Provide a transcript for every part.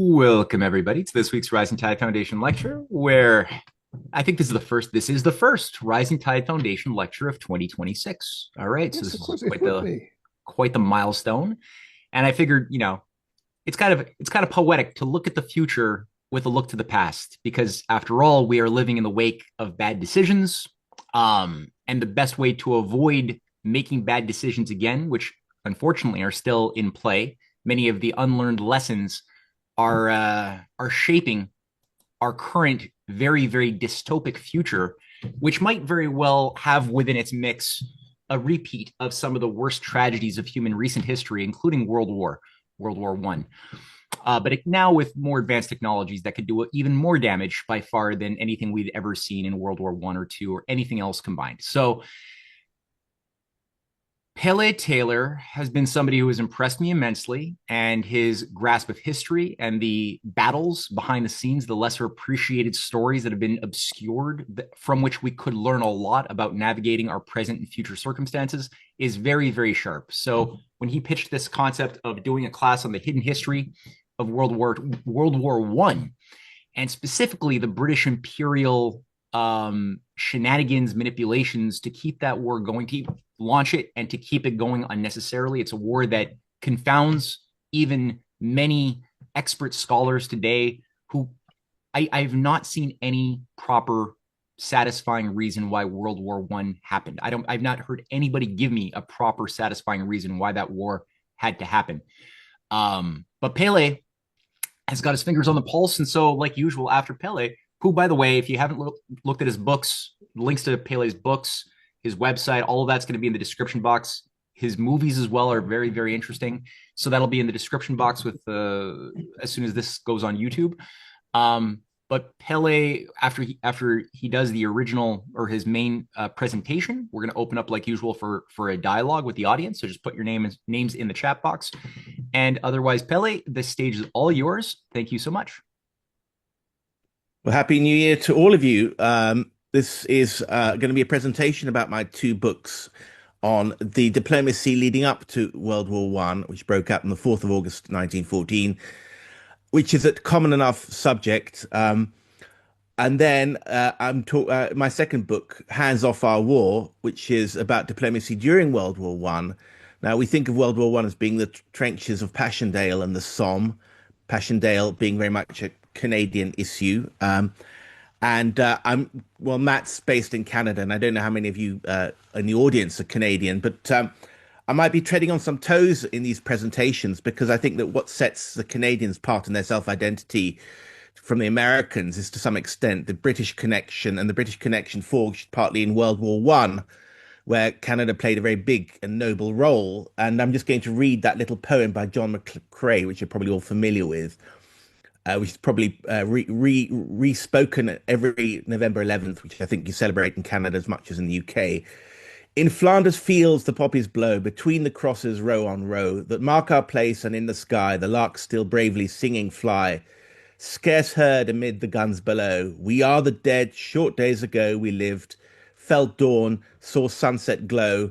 Welcome everybody to this week's Rising Tide Foundation lecture, where I think this is the first Rising Tide Foundation lecture of 2026. All right, so Yes, this of is course it would be. quite the milestone, and I figured, it's kind of poetic to look at the future with a look to the past, because after all, we are living in the wake of bad decisions, and the best way to avoid making bad decisions again, which unfortunately are still in play, many of the unlearned lessons are shaping our current very dystopic future, which might very well have within its mix a repeat of some of the worst tragedies of human recent history, including World War One. But now with more advanced technologies that could do even more damage by far than anything we'd ever seen in World War One or two or anything else combined. So Pelle Taylor has been somebody who has impressed me immensely, and his grasp of history and the battles behind the scenes, the lesser appreciated stories that have been obscured, from which we could learn a lot about navigating our present and future circumstances, is very sharp. So when he pitched this concept of doing a class on the hidden history of World War One, and specifically the British Imperial shenanigans, manipulations to keep that war going, to launch it and to keep it going unnecessarily. It's a war that confounds even many expert scholars today who I've not seen any proper satisfying reason why World War One happened. I've not heard anybody give me a proper satisfying reason why that war had to happen. But Pele has got his fingers on the pulse. And so, like usual, after Pele, who, by the way, if you haven't looked at his books, links to Pele's books, his website, all of that's going to be in the description box. His movies as well are very interesting. So that'll be in the description box with as soon as this goes on YouTube. But Pele, after he does the original or his main presentation, we're going to open up like usual for a dialogue with the audience. So just put your names in the chat box. And otherwise, Pele, the stage is all yours. Thank you so much. Well, Happy New Year to all of you. This is going to be a presentation about my two books on the diplomacy leading up to World War One, which broke out on the 4th of August, 1914, which is a common enough subject. And then my second book, Hands Off Our War, which is about diplomacy during World War One. Now, we think of World War One as being the trenches of Passchendaele and the Somme, Passchendaele being very much a Canadian issue. Matt's based in Canada, and I don't know how many of you in the audience are Canadian, but I might be treading on some toes in these presentations because I think that what sets the Canadians apart in their self-identity from the Americans is to some extent the British connection, and the British connection forged partly in World War One, where Canada played a very big and noble role. And I'm just going to read that little poem by John McCrae, which you're probably all familiar with, which is probably re-spoken every November 11th, which I think you celebrate in Canada as much as in the UK. In Flanders fields the poppies blow, between the crosses row on row, that mark our place, and in the sky the larks still bravely singing fly. Scarce heard amid the guns below, we are the dead, short days ago we lived, felt dawn, saw sunset glow,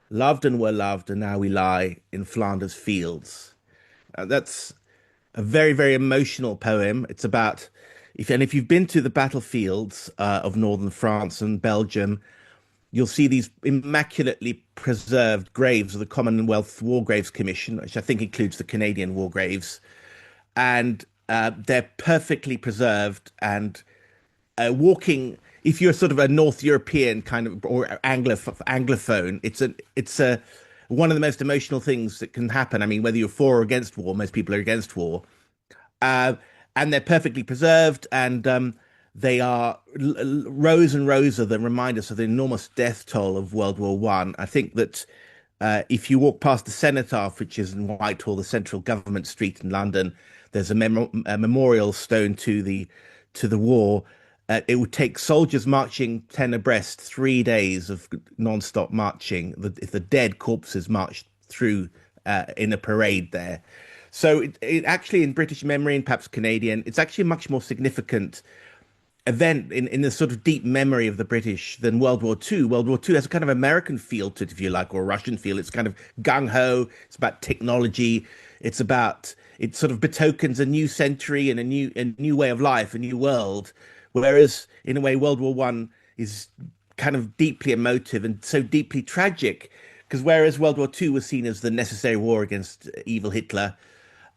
loved and were loved, and now we lie in Flanders fields. That's a very emotional poem. It's about if you've been to the battlefields of northern France and Belgium, you'll see these immaculately preserved graves of the Commonwealth War Graves Commission, which I think includes the Canadian war graves, and they're perfectly preserved. And walking, if you're sort of a North European kind of or Anglophone, it's a one of the most emotional things that can happen. I mean, whether you're for or against war, most people are against war, uh, and they're perfectly preserved, and they are rows and rows of them remind us of the enormous death toll of World War One. I think that if you walk past the Cenotaph, which is in Whitehall, the central government street in London, there's a memorial stone to the war. It would take soldiers marching 10 abreast, 3 days of non-stop marching, if the dead corpses marched through in a parade there. So it actually, in British memory and perhaps Canadian, it's actually much more significant event in the sort of deep memory of the British than World War II. World War II has a kind of American feel to it, if you like, or Russian feel. It's kind of gung ho. It's about technology. It sort of betokens a new century and a new way of life, a new world. Whereas in a way, World War One is kind of deeply emotive and so deeply tragic. Because whereas World War II was seen as the necessary war against evil Hitler,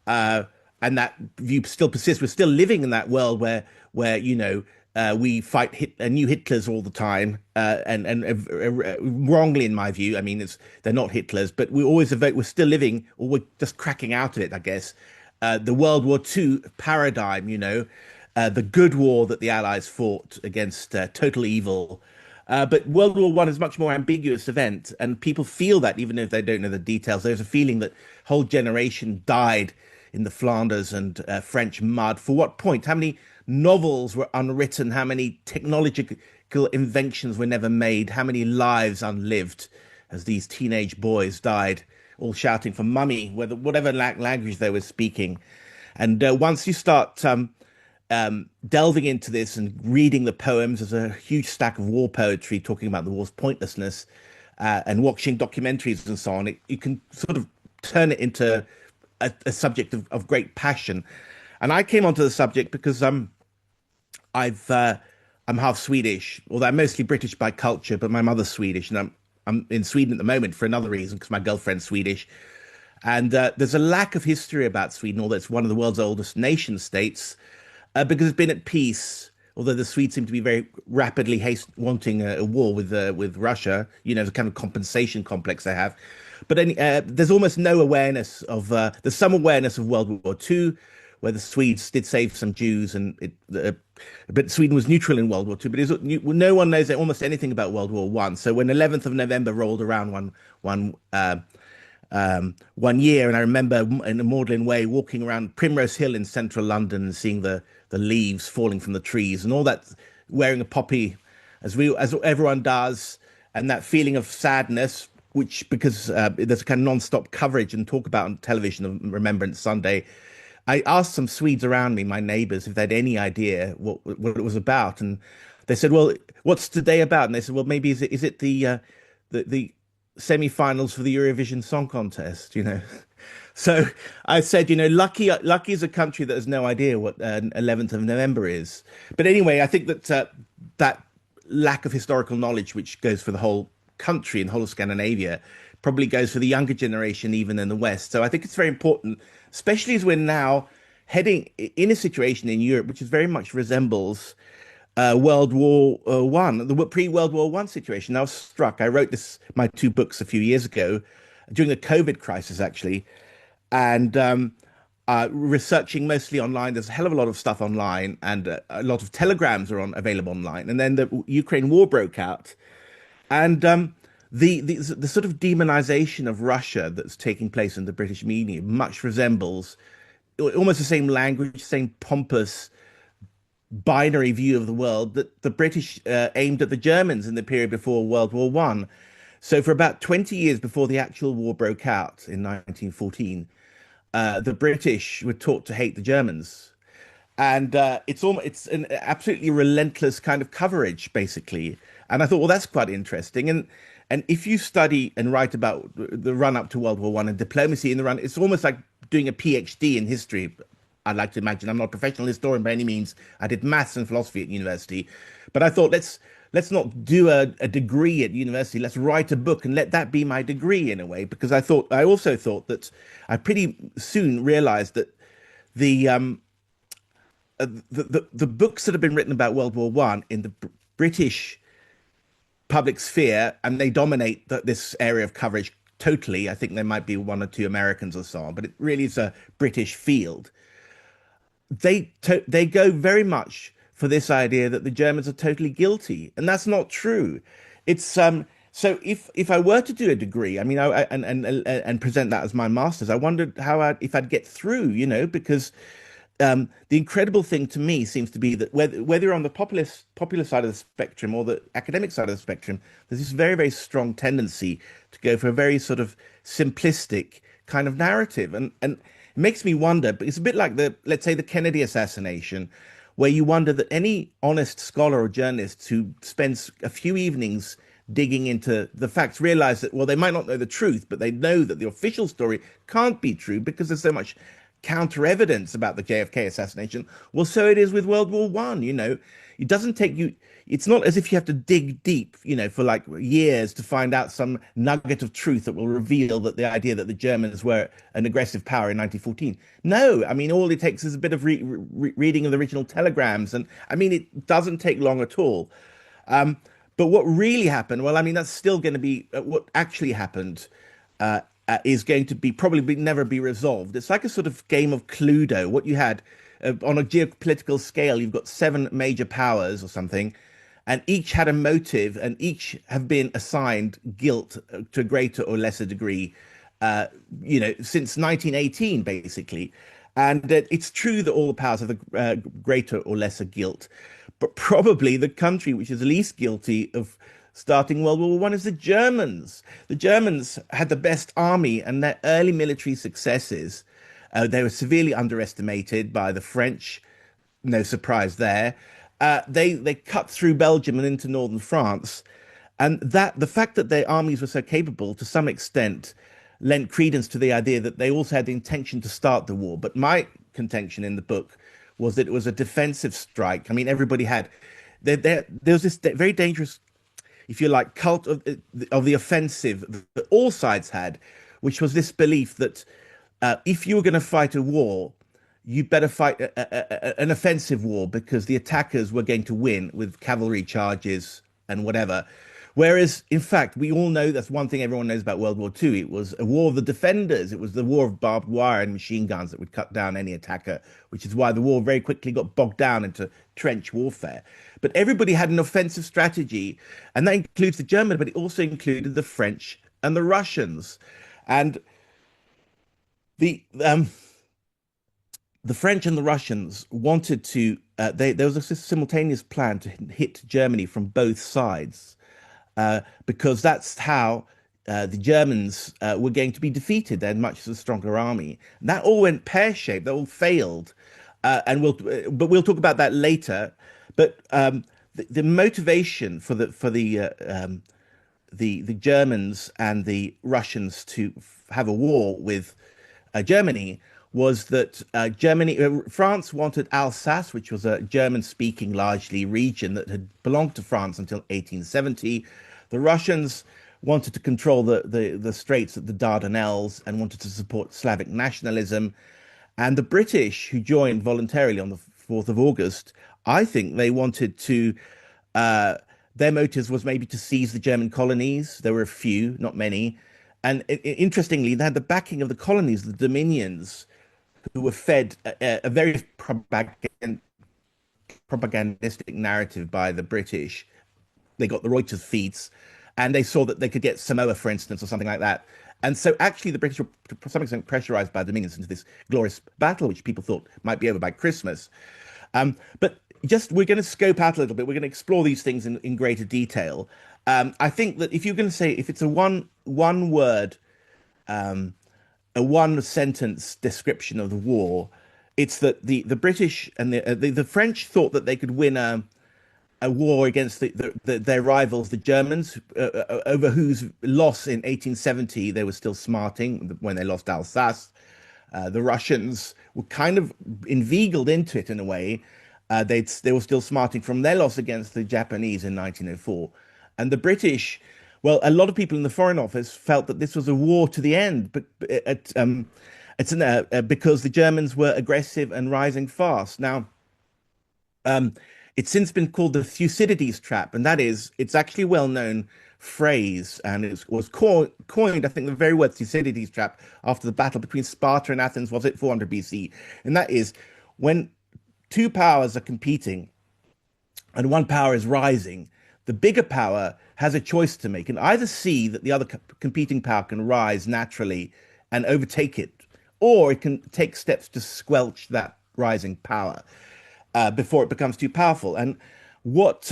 uh, and that view still persists. We're still living in that world where we fight new Hitlers all the time, and wrongly in my view. I mean, they're not Hitlers, but we always evoke. We're still living, or we're just cracking out of it, I guess. The World War II paradigm, the good war that the Allies fought against total evil. But World War One is a much more ambiguous event, and people feel that even if they don't know the details. There's a feeling that whole generation died in the Flanders and French mud. For what point? How many novels were unwritten? How many technological inventions were never made? How many lives unlived as these teenage boys died, all shouting for mummy, whatever language they were speaking? And once you start delving into this and reading the poems, there's a huge stack of war poetry talking about the war's pointlessness, and watching documentaries and so on. You can sort of turn it into a subject of great passion. And I came onto the subject because I'm half Swedish, although I'm mostly British by culture, but my mother's Swedish, and I'm in Sweden at the moment for another reason, because my girlfriend's Swedish. And there's a lack of history about Sweden, although it's one of the world's oldest nation states, because it's been at peace. Although the Swedes seem to be very rapidly wanting a war with Russia, the kind of compensation complex they have. But there's almost no awareness of there's some awareness of World War II, where the Swedes did save some Jews, but Sweden was neutral in World War II. But no one knows almost anything about World War One. So when 11th of November rolled around one year, and I remember in a maudlin way walking around Primrose Hill in central London and seeing the leaves falling from the trees and all that, wearing a poppy as everyone does, and that feeling of sadness, which because there's a kind of non-stop coverage and talk about on television of Remembrance Sunday. I asked some Swedes around me, my neighbors, if they had any idea what it was about, and they said, "Well, what's today about?" And they said, "Well, maybe is it the semi-finals for the Eurovision Song Contest?" So I said, lucky is a country that has no idea what 11th of November is. But anyway, I think that that lack of historical knowledge, which goes for the whole country and the whole of Scandinavia, probably goes for the younger generation even in the West. So I think it's very important, especially as we're now heading in a situation in Europe which is very much resembles World War One, the pre-World War One situation. I was struck. I wrote my two books a few years ago during the COVID crisis, actually, and researching mostly online. There's a hell of a lot of stuff online, and a lot of telegrams are available online. And then the Ukraine war broke out, and the sort of demonization of Russia that's taking place in the British media much resembles almost the same language, same pompous binary view of the world that the British aimed at the Germans in the period before World War One. So for about 20 years before the actual war broke out in 1914, the British were taught to hate the Germans. And it's an absolutely relentless kind of coverage, basically. And I thought, well, that's quite interesting. And if you study and write about the run up to World War One and diplomacy in the run, it's almost like doing a PhD in history. I'd like to imagine. I'm not a professional historian by any means. I did maths and philosophy at university, but I thought let's not do a degree at university. Let's write a book and let that be my degree in a way. Because I also thought that I pretty soon realized that the books that have been written about World War One in the British public sphere, and they dominate this area of coverage totally. I think there might be one or two Americans or so on, but it really is a British field. They go very much for this idea that the Germans are totally guilty, and that's not true. It's so if I were to do a degree, I mean, and present that as my master's, I wondered if I'd get through, because the incredible thing to me seems to be that whether you're on the popular side of the spectrum or the academic side of the spectrum, there's this very, very strong tendency to go for a very sort of simplistic kind of narrative, and it makes me wonder. But it's a bit like let's say the Kennedy assassination, where you wonder that any honest scholar or journalist who spends a few evenings digging into the facts realize that, well, they might not know the truth, but they know that the official story can't be true because there's so much counter evidence about the JFK assassination. Well, so it is with World War One. It doesn't take you. It's not as if you have to dig deep, for like years to find out some nugget of truth that will reveal that the idea that the Germans were an aggressive power in 1914. No, I mean, all it takes is a bit of reading of the original telegrams. And I mean, it doesn't take long at all. But what really happened, well, I mean, that's still going to be what actually happened is going to be probably never be resolved. It's like a sort of game of Cluedo. What you had on a geopolitical scale, you've got 7 major powers or something, and each had a motive, and each have been assigned guilt to a greater or lesser degree, since 1918, basically. And it's true that all the powers have a greater or lesser guilt, but probably the country which is least guilty of starting World War One is the Germans. The Germans had the best army, and their early military successes, they were severely underestimated by the French. No surprise there. They cut through Belgium and into northern France, and that the fact that their armies were so capable, to some extent, lent credence to the idea that they also had the intention to start the war. But my contention in the book was that it was a defensive strike. I mean, everybody had there was this very dangerous, if you like, cult of the offensive that all sides had, which was this belief that if you were going to fight a war, you better fight an offensive war because the attackers were going to win with cavalry charges and whatever. Whereas, in fact, we all know that's one thing everyone knows about World War II. It was a war of the defenders. It was the war of barbed wire and machine guns that would cut down any attacker, which is why the war very quickly got bogged down into trench warfare. But everybody had an offensive strategy, and that includes the Germans, but it also included the French and the Russians. And the French and the Russians wanted to, there was a simultaneous plan to hit Germany from both sides, because that's how the Germans were going to be defeated. They had much a stronger army. That all went pear-shaped. That all failed, and we'll talk about that later. But the motivation for the Germans and the Russians to have a war with Germany was that France wanted Alsace, which was a German-speaking largely region that had belonged to France until 1870. The Russians wanted to control the straits at the Dardanelles and wanted to support Slavic nationalism. And the British, who joined voluntarily on the 4th of August, I think they wanted to, their motives was maybe to seize the German colonies. There were a few, not many. And interestingly, they had the backing of the colonies, the dominions, who were fed a very propagandistic narrative by the British. They got the Reuters feeds, and they saw that they could get Samoa, for instance, or something like that. And so actually the British were to some extent pressurized by the dominions into this glorious battle, which people thought might be over by Christmas. But just we're going to scope out a little bit. We're going to explore these things in greater detail. I think that if you're going to say, if it's a one word, a one sentence description of the war, it's that the British and the French thought that they could win a war against their rivals, the Germans, over whose loss in 1870 they were still smarting when they lost Alsace. The Russians were kind of inveigled into it in a way. They were still smarting from their loss against the Japanese in 1904. And the British, well, a lot of people in the Foreign Office felt that this was a war to the end, but because the Germans were aggressive and rising fast. Now, it's since been called the Thucydides trap, and that is, it's actually a well-known phrase, and it was coined, I think, the very word Thucydides trap after the battle between Sparta and Athens, was it 400 BC? And that is when two powers are competing and one power is rising, the bigger power has a choice to make and either see that the other competing power can rise naturally and overtake it, or it can take steps to squelch that rising power before it becomes too powerful. And what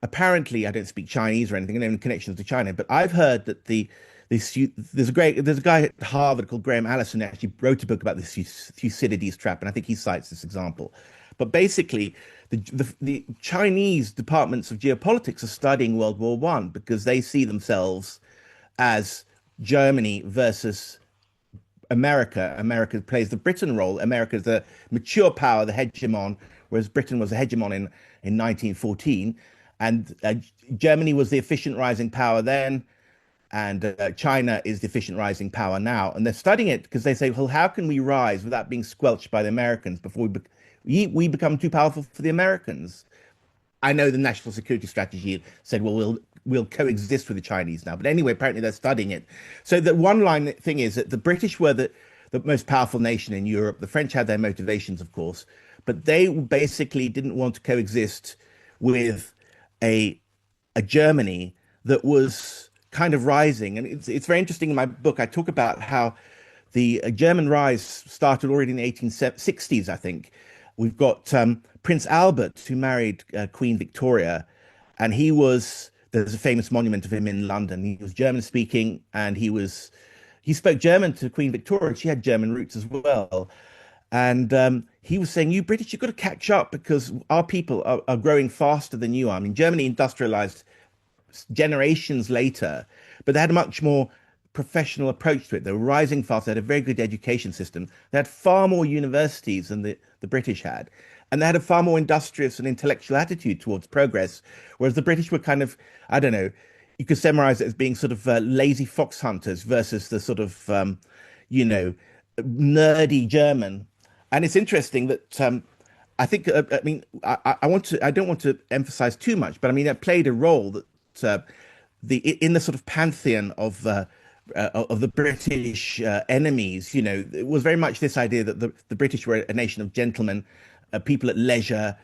apparently, I don't speak Chinese or anything, I don't have connections to China, but I've heard that the there's a guy at Harvard called Graham Allison who actually wrote a book about this Thucydides trap, and I think he cites this example. But basically, the Chinese departments of geopolitics are studying World War One because they see themselves as Germany versus America. America plays the Britain role. America is the mature power, the hegemon, whereas Britain was the hegemon in 1914. And Germany was the efficient rising power then, and China is the efficient rising power now. And they're studying it because they say, well, how can we rise without being squelched by the Americans before we become too powerful for the Americans? I know the national security strategy said, well, we'll coexist with the Chinese now. But anyway, apparently they're studying it. So the one line thing is that the British were the most powerful nation in Europe. The French had their motivations, of course, but they basically didn't want to coexist with a Germany that was kind of rising. And it's very interesting in my book. I talk about how the German rise started already in the 1860s, I think. We've got Prince Albert, who married Queen Victoria, and there's a famous monument of him in London. He was German speaking, and he spoke German to Queen Victoria. She had German roots as well. And he was saying, you British, you've got to catch up because our people are growing faster than you are. I mean, Germany industrialized generations later, but they had a much more professional approach to it. They were rising fast. They had a very good education system. They had far more universities than the British had. And they had a far more industrious and intellectual attitude towards progress, whereas the British were kind of, I don't know, you could summarize it as being sort of lazy fox hunters versus the sort of, nerdy German. And it's interesting that I think, I mean, I don't want to emphasize too much, but I mean, it played a role that in the sort of pantheon of the British enemies, it was very much this idea that the British were a nation of gentlemen, people at leisure,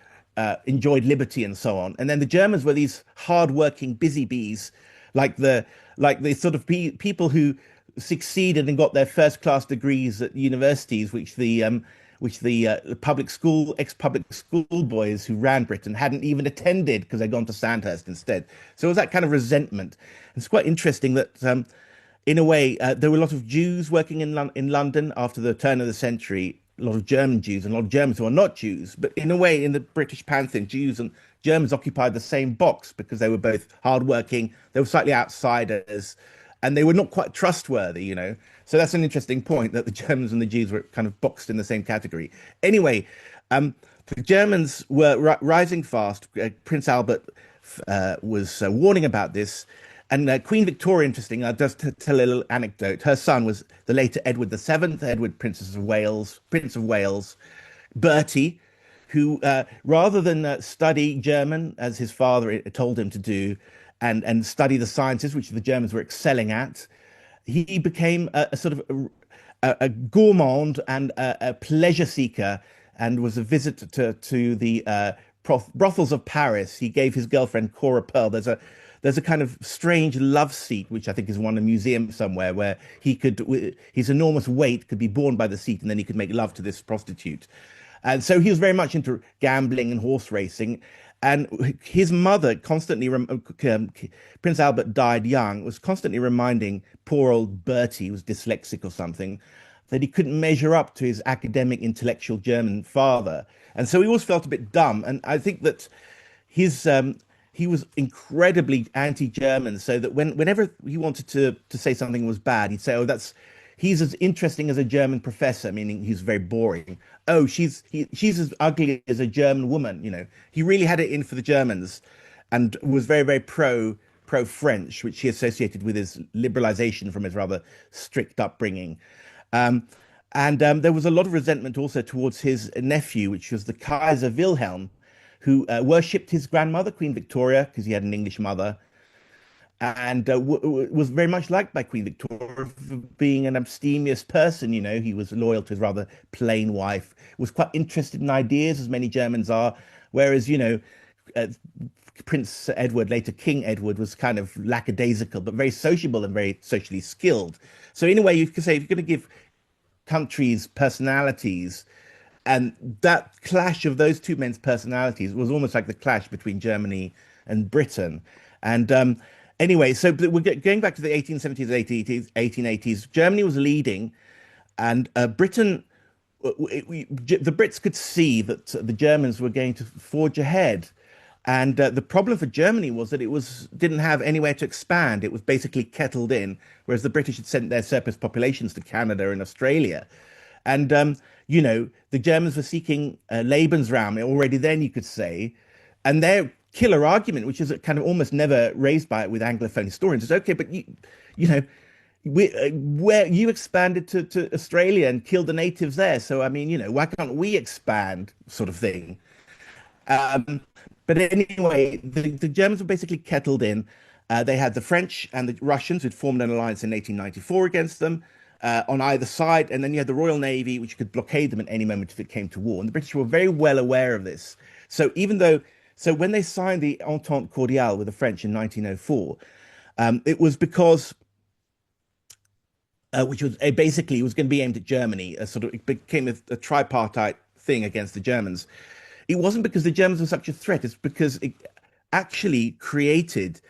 enjoyed liberty and so on. And then the Germans were these hardworking busy bees, like the sort of people who succeeded and got their first class degrees at universities, which the ex-public school boys who ran Britain hadn't even attended because they'd gone to Sandhurst instead. So it was that kind of resentment. And it's quite interesting that, in a way, there were a lot of Jews working in London after the turn of the century, a lot of German Jews and a lot of Germans who are not Jews. But in a way, in the British pantheon, Jews and Germans occupied the same box because they were both hardworking, they were slightly outsiders, and they were not quite trustworthy. So that's an interesting point, that the Germans and the Jews were kind of boxed in the same category. Anyway, the Germans were rising fast. Prince Albert was warning about this. And Queen Victoria, interesting, I'll just tell a little anecdote. Her son was the later Edward VII, Edward, Prince of Wales, Bertie, who, rather than study German, as his father told him to do, and study the sciences, which the Germans were excelling at, he became a sort of a gourmand and a pleasure seeker, and was a visitor to the brothels of Paris. He gave his girlfriend Cora Pearl. There's a kind of strange love seat, which I think is one in a museum somewhere, where his enormous weight could be borne by the seat, and then he could make love to this prostitute. And so he was very much into gambling and horse racing. And his mother constantly, Prince Albert died young, was constantly reminding poor old Bertie, who was dyslexic or something, that he couldn't measure up to his academic, intellectual German father. And so he always felt a bit dumb. And I think that he was incredibly anti-German, so that whenever he wanted to say something was bad, he'd say, "Oh, he's as interesting as a German professor," meaning he's very boring. "Oh, she's as ugly as a German woman." He really had it in for the Germans, and was very, very pro-French, which he associated with his liberalization from his rather strict upbringing. And there was a lot of resentment also towards his nephew, which was the Kaiser Wilhelm, who worshipped his grandmother, Queen Victoria, because he had an English mother, and was very much liked by Queen Victoria for being an abstemious person. He was loyal to his rather plain wife, was quite interested in ideas, as many Germans are, whereas, Prince Edward, later King Edward, was kind of lackadaisical, but very sociable and very socially skilled. So in a way, you could say, if you're going to give countries personalities, and that clash of those two men's personalities was almost like the clash between Germany and Britain. And Anyway, so we're going back to the 1870s, 1880s. Germany was leading, and Britain, the Brits could see that the Germans were going to forge ahead. And the problem for Germany was that it didn't have anywhere to expand. It was basically kettled in, whereas the British had sent their surplus populations to Canada and Australia. And the Germans were seeking Lebensraum already then, you could say. And their killer argument, which is kind of almost never raised by it with Anglophone historians, is okay, but you know, where you expanded to Australia and killed the natives there. So I mean, why can't we expand, sort of thing. Um, but anyway, the Germans were basically kettled in. They had the French and the Russians who'd formed an alliance in 1894 against them on either side. And then you had the Royal Navy, which could blockade them at any moment if it came to war. And the British were very well aware of this. So when they signed the Entente Cordiale with the French in 1904, it was because which was basically it was going to be aimed at Germany. It became a tripartite thing against the Germans. It wasn't because the Germans were such a threat. It's because it actually created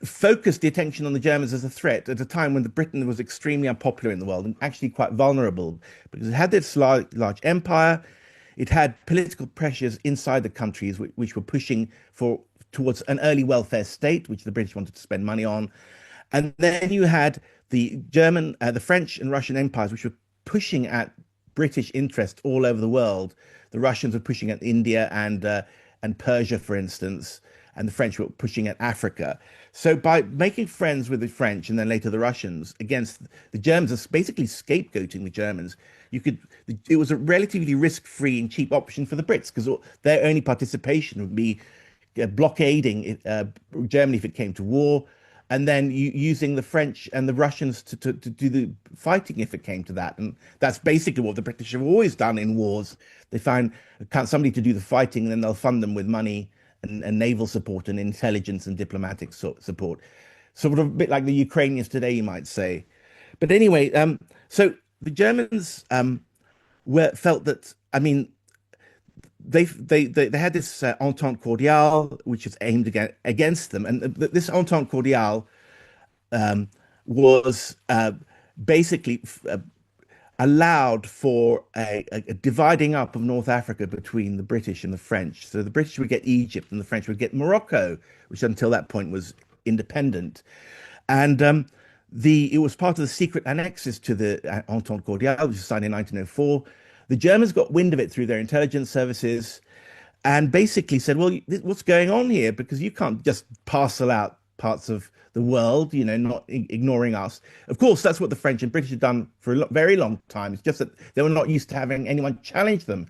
focused the attention on the Germans as a threat at a time when the Britain was extremely unpopular in the world and actually quite vulnerable because it had this large empire. It had political pressures inside the countries which were pushing towards an early welfare state, which the British wanted to spend money on. And then you had the French and Russian empires, which were pushing at British interest all over the world. The Russians were pushing at India and Persia, for instance, and the French were pushing at Africa. So by making friends with the French and then later the Russians against the Germans, basically scapegoating the Germans, it was a relatively risk-free and cheap option for the Brits because their only participation would be blockading Germany if it came to war, and then using the French and the Russians to do the fighting if it came to that. And that's basically what the British have always done in wars. They find somebody to do the fighting, and then they'll fund them with money and naval support and intelligence and diplomatic support. Sort of a bit like the Ukrainians today, you might say. But anyway, so the Germans felt that, I mean, they had this Entente Cordiale, which was aimed against them, and this Entente Cordiale was basically allowed for a dividing up of North Africa between the British and the French. So the British would get Egypt, and the French would get Morocco, which until that point was independent, and it was part of the secret annexes to the Entente Cordiale, which was signed in 1904. The Germans got wind of it through their intelligence services and basically said, well, what's going on here? Because you can't just parcel out parts of the world, not ignoring us. Of course, that's what the French and British had done for a very long time. It's just that they were not used to having anyone challenge them.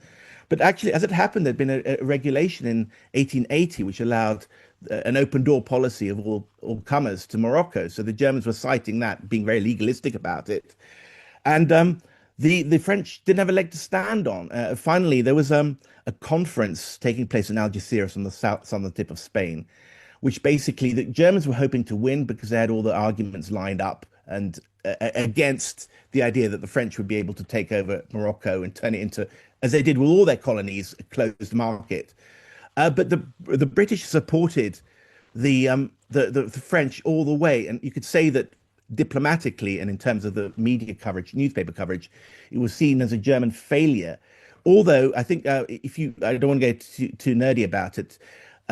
But actually, as it happened, there'd been a regulation in 1880 which allowed an open door policy of all comers to Morocco. So the Germans were citing that, being very legalistic about it. And the French didn't have a leg to stand on. Finally, there was a conference taking place in Algeciras on the southern tip of Spain, which basically the Germans were hoping to win because they had all the arguments lined up and against the idea that the French would be able to take over Morocco and turn it into, as they did with all their colonies, a closed market. But the British supported the French all the way, and you could say that diplomatically and in terms of the media coverage, newspaper coverage, it was seen as a German failure. Although I think I don't want to get too nerdy about it,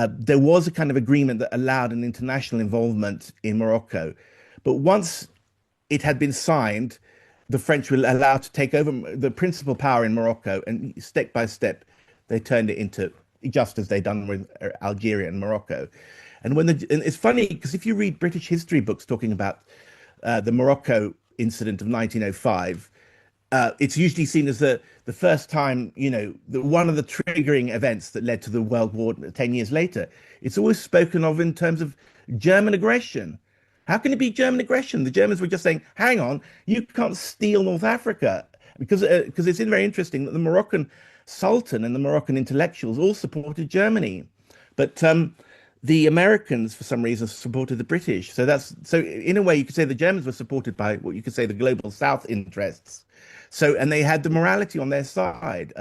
there was a kind of agreement that allowed an international involvement in Morocco. But once it had been signed, the French were allowed to take over the principal power in Morocco, and step by step, they turned it into just as they'd done with Algeria and Morocco. And and it's funny because if you read British history books talking about the Morocco incident of 1905, it's usually seen as the first time, one of the triggering events that led to the World War 10 years later. It's always spoken of in terms of German aggression. How can it be German aggression? The Germans were just saying, hang on, you can't steal North Africa. Because it's very interesting that the Moroccan Sultan and the Moroccan intellectuals all supported Germany. But the Americans, for some reason, supported the British. So in a way, you could say the Germans were supported by what you could say the global South interests. And they had the morality on their side.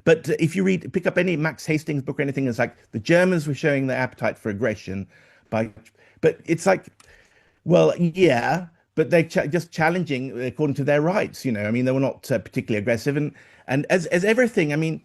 But if you pick up any Max Hastings book or anything, it's like the Germans were showing their appetite for aggression, by, but it's like, well, yeah, but they're just challenging according to their rights. I mean, they were not particularly aggressive, and as everything, I mean,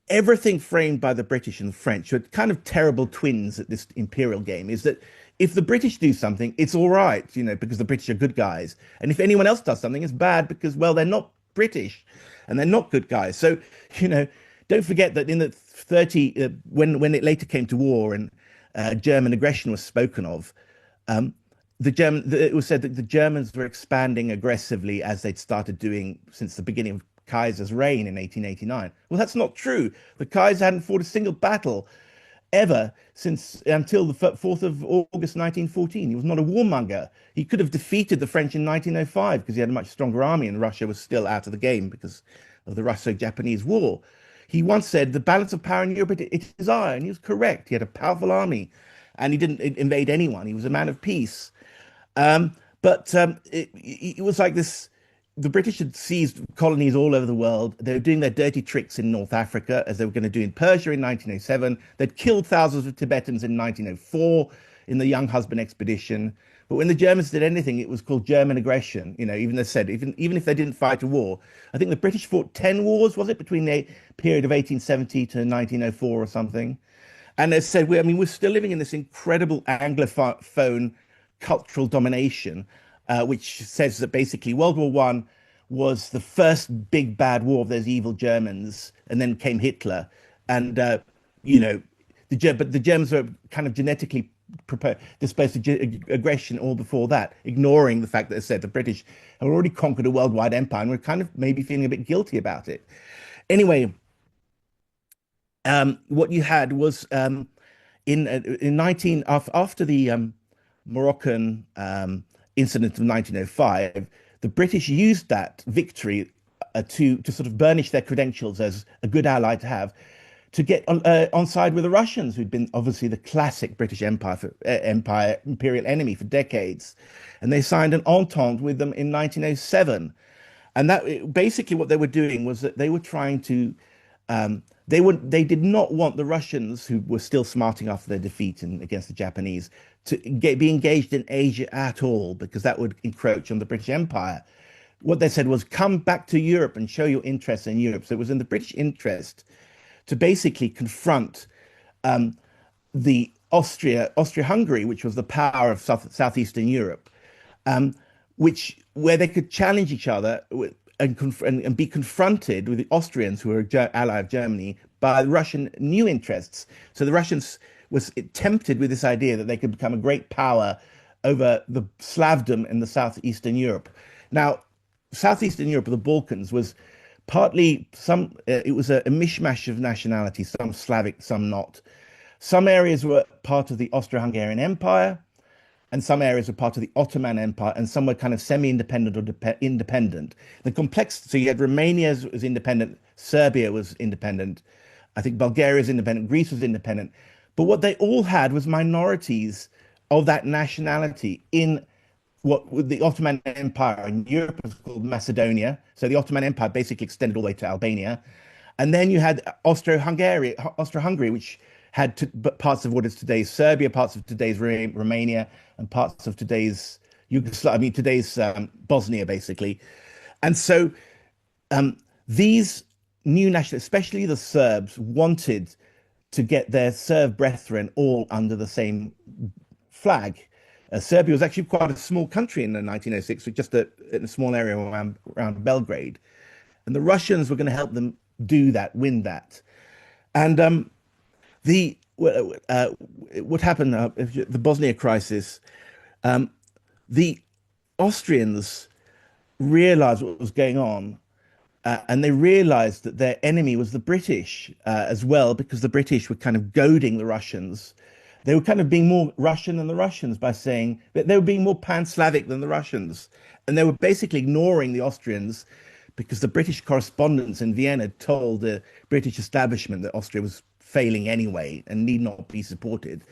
everything framed by the British and the French are kind of terrible twins at this imperial game. Is that if the British do something, it's all right, because the British are good guys, and if anyone else does something, it's bad because, well, they're not British, and they're not good guys. So, you know, don't forget that in the 30, when it later came to war and German aggression was spoken of, um, it was said that the Germans were expanding aggressively as they'd started doing since the beginning of Kaiser's reign in 1889. Well, that's not true. The Kaiser hadn't fought a single battle ever since until the 4th of August 1914. He was not a warmonger. He could have defeated the French in 1905 because he had a much stronger army and Russia was still out of the game because of the Russo-Japanese War. He once said the balance of power in Europe it is I, and he was correct. He had a powerful army and he didn't invade anyone. He was a man of peace. But it was like this. The British had seized colonies all over the world. They were doing their dirty tricks in North Africa, as they were going to do in Persia in 1907. They'd killed thousands of Tibetans in 1904 in the Young Husband expedition. But when the Germans did anything, it was called German aggression. Even they said, even if they didn't fight a war, I think the British fought 10 wars, was it, between the period of 1870 to 1904 or something? And they said, I mean, we're still living in this incredible Anglophone cultural domination, which says that basically World War One was the first big bad war of those evil Germans, and then came Hitler, and but the Germans were kind of genetically disposed to aggression all before that, ignoring the fact that, as I said, the British had already conquered a worldwide empire and were kind of maybe feeling a bit guilty about it. Anyway, what you had was in 19 after the Moroccan incident of 1905, the British used that victory to sort of burnish their credentials as a good ally to have, to get on side with the Russians, who'd been obviously the classic British imperial enemy for decades, and they signed an entente with them in 1907. And that basically what they were doing was that they were trying to they did not want the Russians, who were still smarting after their defeat against the Japanese, to be engaged in Asia at all, because that would encroach on the British Empire. What they said was, come back to Europe and show your interest in Europe. So it was in the British interest to basically confront the Austria-Hungary, which was the power of southeastern Europe, where they could challenge each other and be confronted with the Austrians, who were an ally of Germany, by Russian new interests. So the Russians was tempted with this idea that they could become a great power over the Slavdom in the southeastern Europe. Now, southeastern Europe, the Balkans, was partly it was a mishmash of nationalities, some Slavic, some not. Some areas were part of the Austro-Hungarian Empire, and some areas were part of the Ottoman Empire, and some were kind of semi-independent or independent. So you had Romania was independent, Serbia was independent, I think Bulgaria was independent, Greece was independent. But what they all had was minorities of that nationality in what the Ottoman Empire in Europe was called Macedonia. So the Ottoman Empire basically extended all the way to Albania. And then you had Austro-Hungary, which had parts of what is today's Serbia, parts of today's Romania, and parts of today's Bosnia, basically. And so these new nationalists, especially the Serbs, wanted to get their Serb brethren all under the same flag. Serbia was actually quite a small country in 1906, with just a small area around Belgrade. And the Russians were going to help them do that, win that. And what happened, the Bosnia crisis, the Austrians realized what was going on, and they realized that their enemy was the British as well, because the British were kind of goading the Russians. They were kind of being more Russian than the Russians by saying that they were being more pan-Slavic than the Russians. And they were basically ignoring the Austrians because the British correspondents in Vienna told the British establishment that Austria was failing anyway and need not be supported.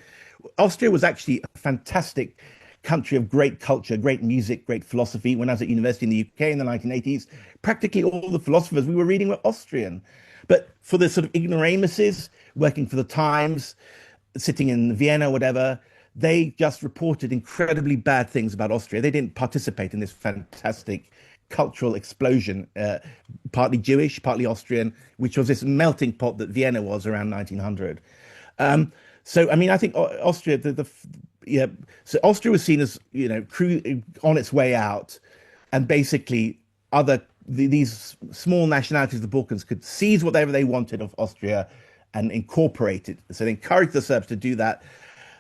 Austria was actually a fantastic country of great culture, great music, great philosophy. When I was at university in the UK in the 1980s, practically all the philosophers we were reading were Austrian. But for the sort of ignoramuses working for the Times, sitting in Vienna, whatever, they just reported incredibly bad things about Austria. They didn't participate in this fantastic cultural explosion, partly Jewish, partly Austrian, which was this melting pot that Vienna was around 1900. So, I mean, I think Austria, yeah, so Austria was seen as, on its way out, and basically these small nationalities of the Balkans could seize whatever they wanted of Austria and incorporate it. So they encouraged the Serbs to do that.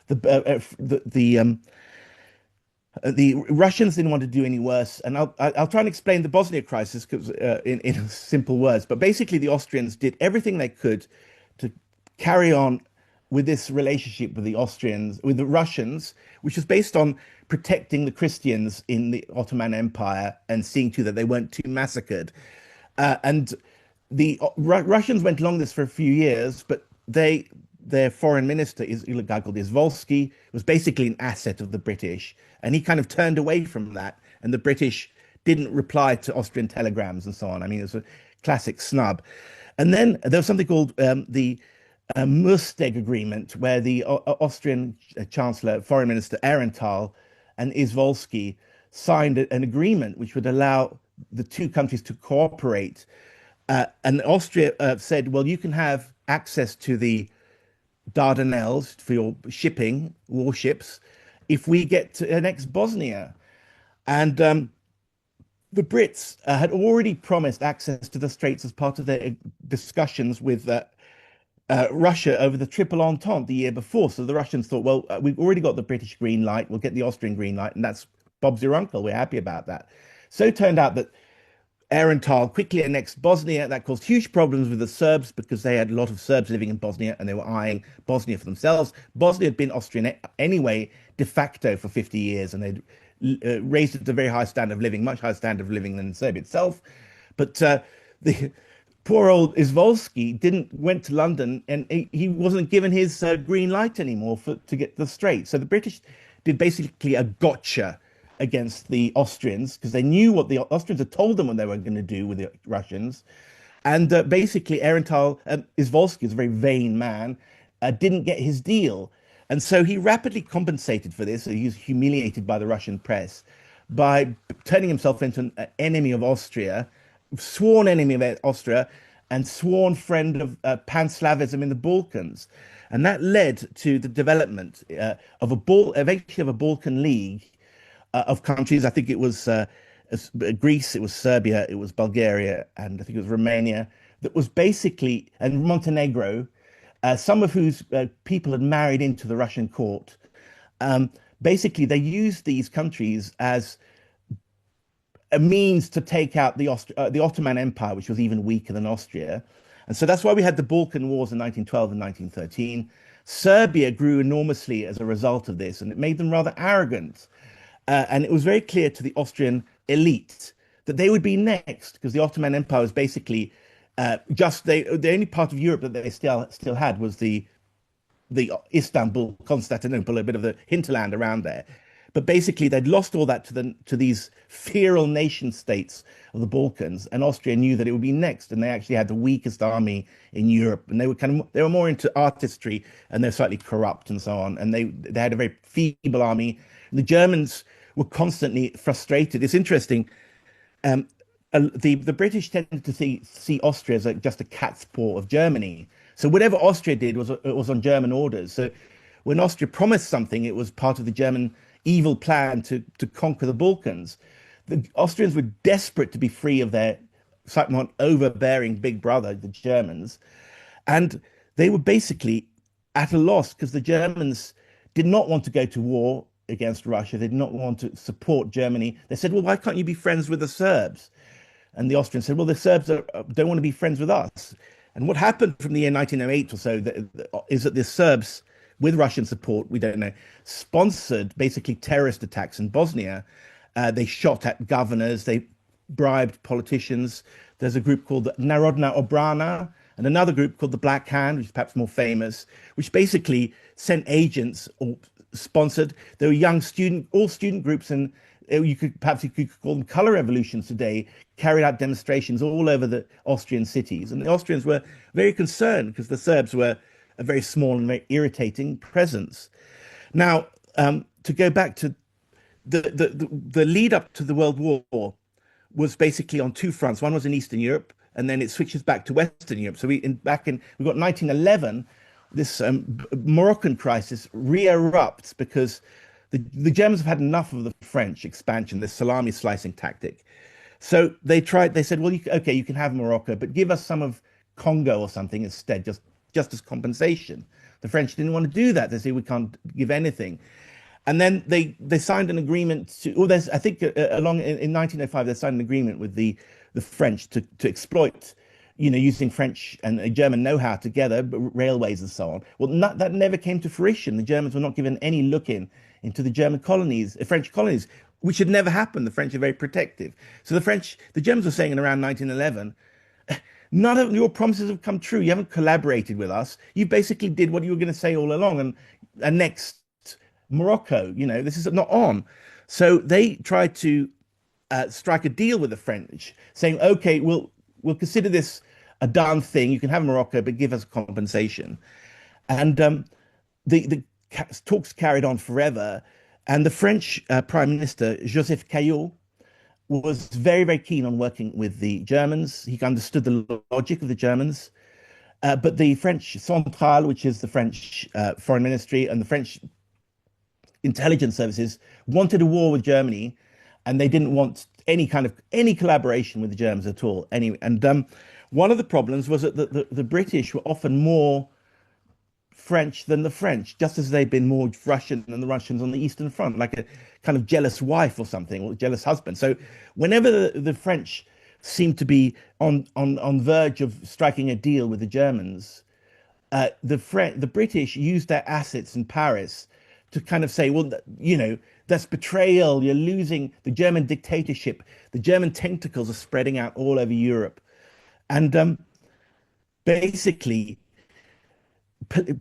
The Russians didn't want to do any worse, and I'll try and explain the Bosnia crisis because in simple words. But basically, the Austrians did everything they could to carry on with this relationship with the Russians, which was based on protecting the Christians in the Ottoman Empire and seeing to that they weren't too massacred. And the Russians went along this for a few years, but their foreign minister, is a guy called Izvolsky, was basically an asset of the British, and he kind of turned away from that, and the British didn't reply to Austrian telegrams and so on. I mean, it was a classic snub. And then there was something called the Musteg Agreement, where the Austrian Chancellor, Foreign Minister Ehrenthal, and Izvolsky signed an agreement which would allow the two countries to cooperate. And Austria said, well, you can have access to the Dardanelles for your shipping warships if we get to annex Bosnia. And the Brits had already promised access to the Straits as part of their discussions with Russia over the Triple Entente the year before. So the Russians thought, well, we've already got the British green light, we'll get the Austrian green light, and that's Bob's your uncle. We're happy about that. So it turned out that Ehrenthal quickly annexed Bosnia. That caused huge problems with the Serbs because they had a lot of Serbs living in Bosnia and they were eyeing Bosnia for themselves. Bosnia had been Austrian anyway, de facto, for 50 years, and they'd raised it to a very high standard of living, much higher standard of living than Serbia itself. But the poor old Izvolsky went to London, and he wasn't given his green light anymore to get the Strait. So the British did basically a gotcha against the Austrians because they knew what the Austrians had told them what they were going to do with the Russians. And basically, Izvolsky is a very vain man, didn't get his deal. And so he rapidly compensated for this. So he was humiliated by the Russian press by turning himself into an enemy of Austria, sworn enemy of Austria, and sworn friend of Pan-Slavism in the Balkans. And that led to the development eventually of a Balkan League of countries. I think it was Greece, it was Serbia, it was Bulgaria, and I think it was Romania, that was basically, and Montenegro, some of whose people had married into the Russian court. Basically, they used these countries as a means to take out the Ottoman Empire, which was even weaker than Austria. And so that's why we had the Balkan Wars in 1912 and 1913. Serbia grew enormously as a result of this, and it made them rather arrogant. And it was very clear to the Austrian elite that they would be next, because the Ottoman Empire was basically the only part of Europe that they still had was the Istanbul, Constantinople, a bit of the hinterland around there. But basically, they'd lost all that to these feral nation states of the Balkans, and Austria knew that it would be next. And they actually had the weakest army in Europe, and they were more into artistry, and they're slightly corrupt and so on. And they had a very feeble army. And the Germans were constantly frustrated. It's interesting. The British tended to see Austria as just a cat's paw of Germany. So whatever Austria did was on German orders. So when Austria promised something, it was part of the German evil plan to conquer the Balkans. The Austrians were desperate to be free of their somewhat overbearing big brother, the Germans. And they were basically at a loss because the Germans did not want to go to war against Russia. They did not want to support Germany. They said, well, why can't you be friends with the Serbs? And the Austrians said, well, the Serbs don't want to be friends with us. And what happened from the year 1908 or so is that the Serbs, with Russian support, we don't know, sponsored basically terrorist attacks in Bosnia. They shot at governors, they bribed politicians. There's a group called the Narodna Obrana and another group called the Black Hand, which is perhaps more famous, which basically sent agents or sponsored. There were all student groups, and you could call them color revolutions today, carried out demonstrations all over the Austrian cities. And the Austrians were very concerned because the Serbs were a very small and very irritating presence. Now, to go back to the lead up to the World War was basically on two fronts. One was in Eastern Europe, and then it switches back to Western Europe. So we got 1911, this Moroccan crisis re-erupts because the Germans have had enough of the French expansion, this salami slicing tactic. So they said, well, okay, you can have Morocco, but give us some of Congo or something instead, just as compensation. The French didn't want to do that. They said, we can't give anything. And then they signed an agreement to, or there's, I think along in 1905, they signed an agreement with the French to exploit, using French and German know-how together, railways and so on. Well, that never came to fruition. The Germans were not given any look into the German colonies, French colonies, which had never happened. The French are very protective. So the Germans were saying in around 1911, none of your promises have come true. You haven't collaborated with us. You basically did what you were going to say all along and annexed Morocco. This is not on. So they tried to strike a deal with the French, saying, okay, we'll consider this a done thing. You can have Morocco, but give us compensation. And the talks carried on forever. And the French Prime Minister, Joseph Caillaux, was very, very keen on working with the Germans. He understood the logic of the Germans. But the French Centrale, which is the French Foreign Ministry, and the French intelligence services wanted a war with Germany, and they didn't want any collaboration with the Germans at all. And one of the problems was that the British were often more French than the French, just as they'd been more Russian than the Russians on the Eastern Front, like a kind of jealous wife or something, or jealous husband. So whenever the French seemed to be on verge of striking a deal with the Germans, the British used their assets in Paris to kind of say, well, that's betrayal. You're losing the German dictatorship. The German tentacles are spreading out all over Europe. And basically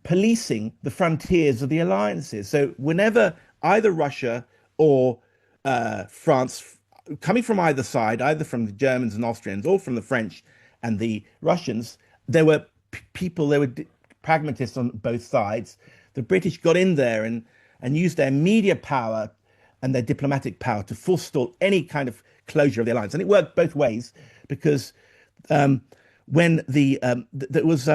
policing the frontiers of the alliances. So whenever either Russia or France, coming from either side, either from the Germans and Austrians or from the French and the Russians, there were pragmatists on both sides. The British got in there and used their media power and their diplomatic power to forestall any kind of closure of the alliance. And it worked both ways because when there was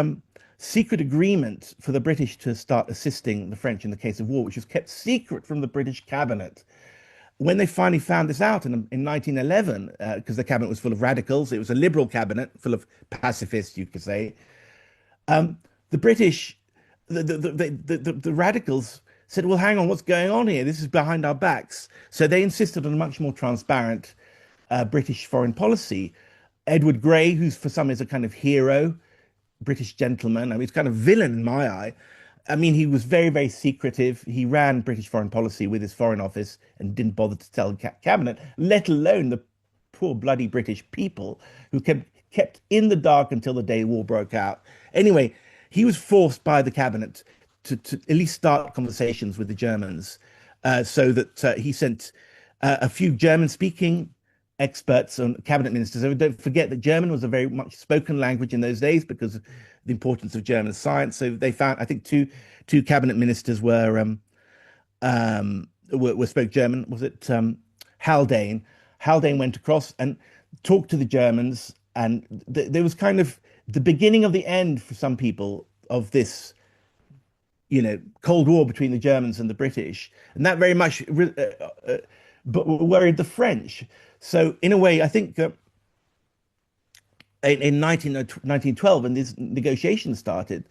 secret agreement for the British to start assisting the French in the case of war, which was kept secret from the British cabinet. When they finally found this out in 1911, because the cabinet was full of radicals, it was a liberal cabinet full of pacifists, you could say. The British, the radicals said, well, hang on, what's going on here? This is behind our backs. So they insisted on a much more transparent British foreign policy. Edward Grey, who's for some is a kind of hero, British gentleman. I mean, he's kind of villain in my eye. I mean, he was very, very secretive. He ran British foreign policy with his foreign office and didn't bother to tell the cabinet, let alone the poor bloody British people who kept in the dark until the day war broke out. Anyway, he was forced by the cabinet to at least start conversations with the Germans, so that he sent a few German-speaking experts and cabinet ministers. So don't forget that German was a very much spoken language in those days because of the importance of German science. So they found, I think, two cabinet ministers were spoke German. Was it Haldane? Haldane went across and talked to the Germans, and there was kind of the beginning of the end for some people of this, Cold War between the Germans and the British, and that very much but worried the French. So in a way, I think in 1912, when these negotiations started,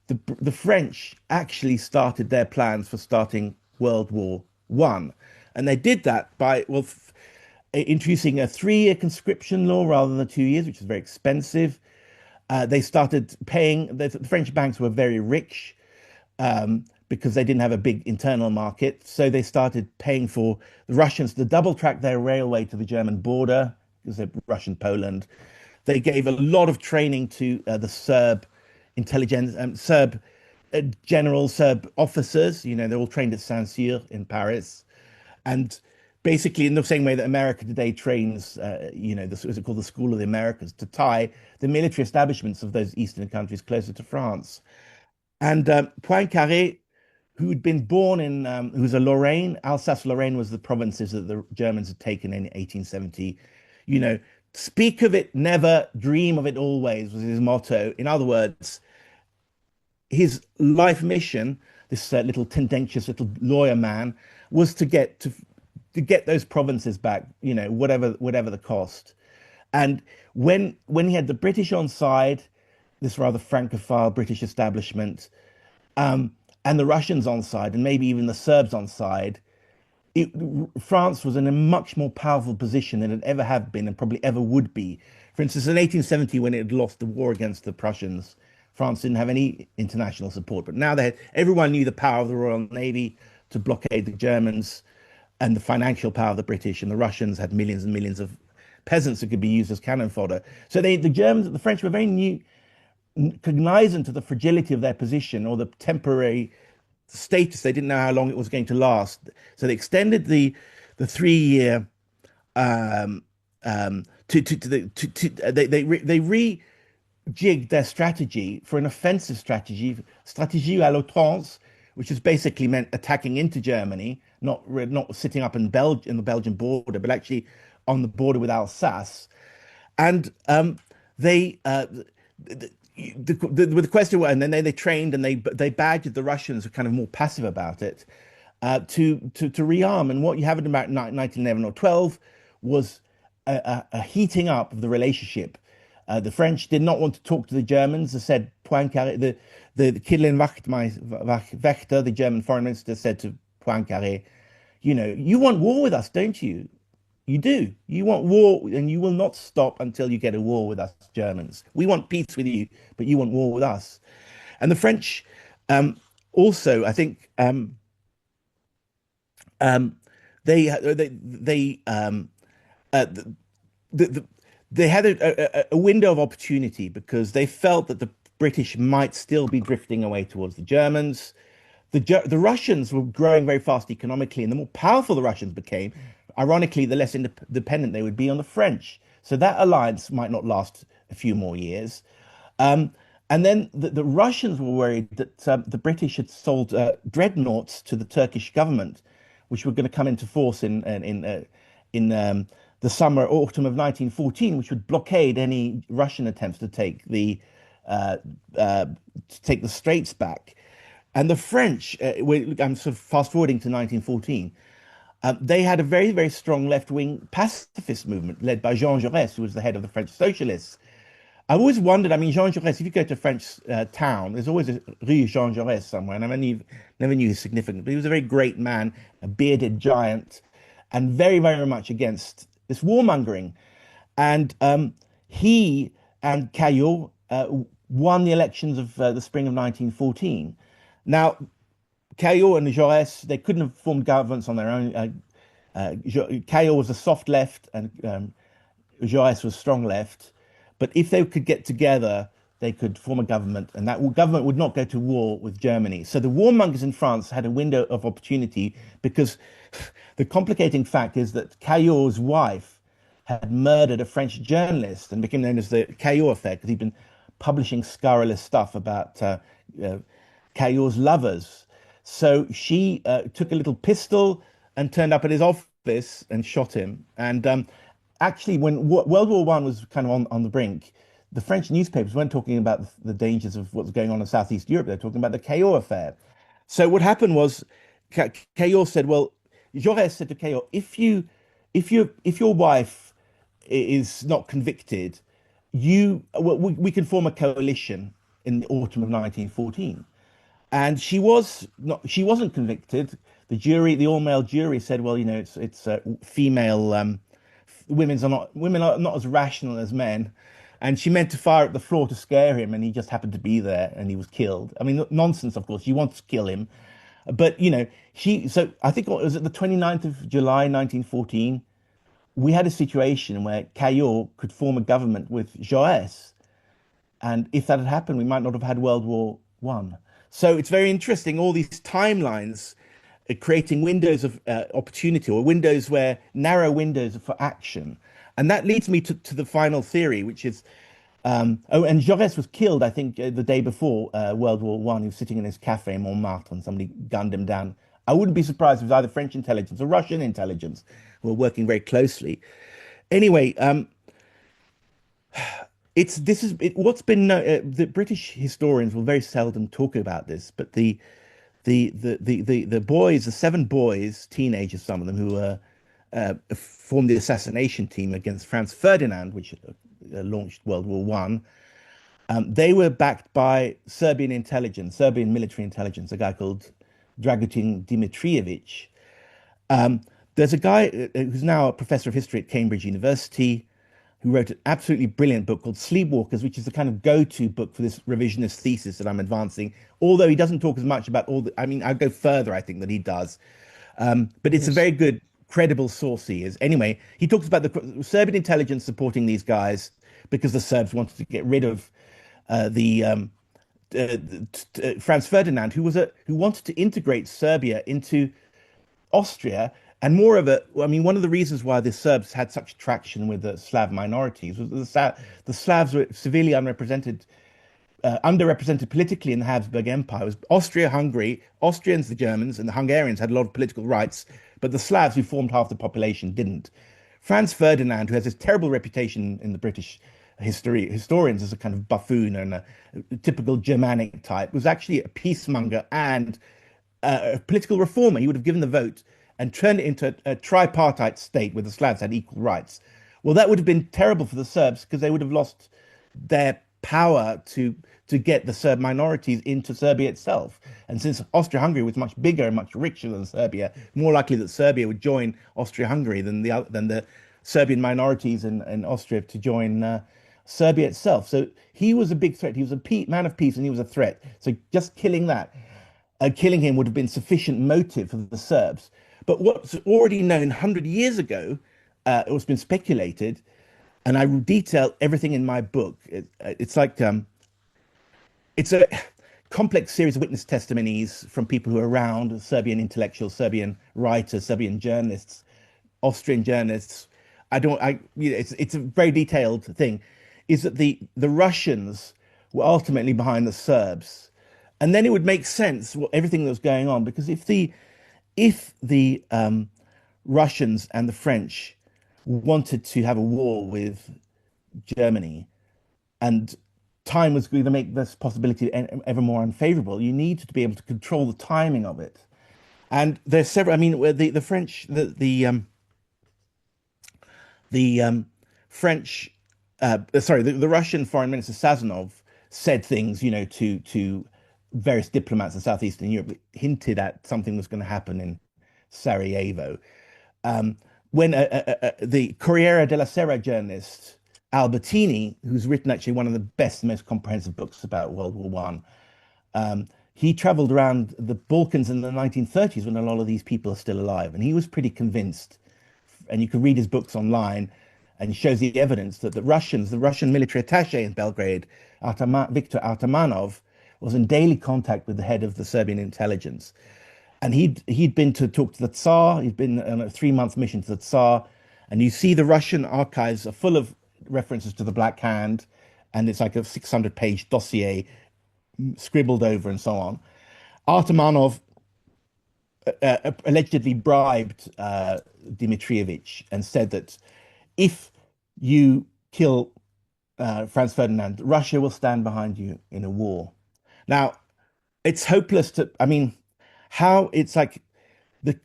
the French actually started their plans for starting World War One, and they did that by introducing a 3-year conscription law rather than 2 years, which was very expensive. They started paying. The French banks were very rich because they didn't have a big internal market, so they started paying for the Russians to double track their railway to the German border because they're Russian Poland. They gave a lot of training to the Serb intelligence, Serb generals, Serb officers. They're all trained at Saint-Cyr in Paris, and basically in the same way that America today trains, is it called the School of the Americas, to tie the military establishments of those eastern countries closer to France. And Poincaré, who had been born in, who was a Lorraine, Alsace-Lorraine was the provinces that the Germans had taken in 1870. You know, speak of it never, dream of it always was his motto. In other words, his life mission, this little tendentious little lawyer man, was to get those provinces back, you know, whatever the cost. And when he had the British on side, this rather Francophile British establishment, um, and the Russians on side, and maybe even the Serbs on side, it, France was in a much more powerful position than it ever had been and probably ever would be. For instance, in 1870, when it had lost the war against the Prussians, France didn't have any international support. But now everyone knew the power of the Royal Navy to blockade the Germans and the financial power of the British, and the Russians had millions and millions of peasants that could be used as cannon fodder. So the French were very cognizant of the fragility of their position or the temporary status. They didn't know how long it was going to last. So they extended the 3 year they rejigged their strategy for an offensive strategy, stratégie à l'outrance, which has basically meant attacking into Germany, not sitting up in the Belgian border, but actually on the border with Alsace. And they with the question, and then they trained and they badgered the Russians, who were kind of more passive about it, to rearm. And what you have in about 1911 or 12 was a heating up of the relationship. The French did not want to talk to the Germans. They said Poincaré, the Wächter, the German foreign minister, said to Poincaré, you know, you want war with us, don't you? You do. You want war, and you will not stop until you get a war with us, Germans. We want peace with you, but you want war with us. And the French also, I think, um, they uh, the, they had a window of opportunity because they felt that the British might still be drifting away towards the Germans. The Russians were growing very fast economically, and the more powerful the Russians became, ironically, the less independent they would be on the French. So that alliance might not last a few more years. Um, and then the Russians were worried that the British had sold dreadnoughts to the Turkish government, which were going to come into force in the summer, autumn of 1914, which would blockade any Russian attempts uh, to take the Straits back. And the French, I'm sort of fast forwarding to 1914, they had a very, very strong left-wing pacifist movement led by Jean Jaurès, who was the head of the French socialists. I've always wondered, I mean, Jean Jaurès, if you go to a French town, there's always a Rue Jean Jaurès somewhere, and I never knew his significance, but he was a very great man, a bearded giant, and very, very much against this warmongering. And he and Caillaux won the elections of the spring of 1914. Now, Caillaux and Jaurès, they couldn't have formed governments on their own. Caillaux was a soft left and Jaurès was strong left. But if they could get together, they could form a government, and that government would not go to war with Germany. So the warmongers in France had a window of opportunity because the complicating fact is that Caillaux's wife had murdered a French journalist and became known as the Caillaux affair because he'd been publishing scurrilous stuff about Caillaux's lovers. So she took a little pistol and turned up at his office and shot him. And actually, when World War One was kind of on the brink, the French newspapers weren't talking about the dangers of what's going on in Southeast Europe. They're talking about the Caillaux affair. So what happened was Caillaux said, well, Jaurès said to Caillaux, if your wife is not convicted, we can form a coalition in the autumn of 1914. And she wasn't convicted. The all-male jury said, well, you know, it's female women are not as rational as men. And she meant to fire at the floor to scare him, and he just happened to be there, and he was killed. I mean, nonsense, of course. You want to kill him, but you know, so I think it was at the 29th of July, 1914. We had a situation where Caillaux could form a government with Jaurès, and if that had happened, we might not have had World War One. So it's very interesting, all these timelines creating windows of opportunity or narrow windows for action. And that leads me to the final theory, which is Oh, and Jaurès was killed, I think, the day before World War One. He was sitting in his cafe in Montmartre and somebody gunned him down. I wouldn't be surprised if it was either French intelligence or Russian intelligence who were working very closely. Anyway, it's this is it, what's been the British historians will very seldom talk about this, but the boys, the seven boys, teenagers, some of them who were formed the assassination team against Franz Ferdinand, which launched World War One. They were backed by Serbian intelligence, Serbian military intelligence, a guy called Dragutin Dimitrijevic. Um, there's a guy who's now a professor of history at Cambridge University who wrote an absolutely brilliant book called Sleepwalkers, which is the kind of go-to book for this revisionist thesis that I'm advancing. Although he doesn't talk as much about all the, I mean, I'll go further, I think, than he does. But it's a Yes. very good, credible source he is. Anyway, he talks about the Serbian intelligence supporting these guys because the Serbs wanted to get rid of the Franz Ferdinand, who wanted to integrate Serbia into Austria. And moreover, I mean, one of the reasons why the Serbs had such traction with the Slav minorities was the Slavs were severely underrepresented politically in the Habsburg Empire. It was Austria-Hungary, Austrians, the Germans, and the Hungarians had a lot of political rights, but the Slavs, who formed half the population, didn't. Franz Ferdinand, who has this terrible reputation in the British historians as a kind of buffoon and a typical Germanic type, was actually a peacemonger and a political reformer. He would have given the vote and turned it into a tripartite state where the Slavs had equal rights. Well, that would have been terrible for the Serbs because they would have lost their power to get the Serb minorities into Serbia itself. And since Austria-Hungary was much bigger and much richer than Serbia, more likely that Serbia would join Austria-Hungary than the Serbian minorities in Austria to join Serbia itself. So he was a big threat. He was a man of peace and he was a threat. So just killing him would have been sufficient motive for the Serbs. But what's already known 100 years ago, it was been speculated, and I detail everything in my book. It's like it's a complex series of witness testimonies from people who are around, Serbian intellectuals, Serbian writers, Serbian journalists, Austrian journalists. It's a very detailed thing. Is that the Russians were ultimately behind the Serbs, and then it would make sense what everything that was going on because if the Russians and the French wanted to have a war with Germany, and time was going to make this possibility ever more unfavorable, you need to be able to control the timing of it. And there's several. I mean, where the French, the French, sorry, the Russian Foreign Minister Sazonov said things, to various diplomats in southeastern Europe that hinted at something was going to happen in Sarajevo. When the Corriere della Sera journalist Albertini, who's written actually one of the best, most comprehensive books about World War One, he traveled around the Balkans in the 1930s when a lot of these people are still alive, and he was pretty convinced. And you can read his books online, and he shows the evidence that the Russian military attaché in Belgrade, Viktor Artamanov, was in daily contact with the head of the Serbian intelligence. And he'd been to talk to the Tsar. He'd been on a 3-month mission to the Tsar. And you see the Russian archives are full of references to the Black Hand. And it's like a 600-page dossier scribbled over and so on. Artamanov allegedly bribed Dimitrijevic and said that if you kill Franz Ferdinand, Russia will stand behind you in a war. Now, it's hopeless to, I mean, how it's like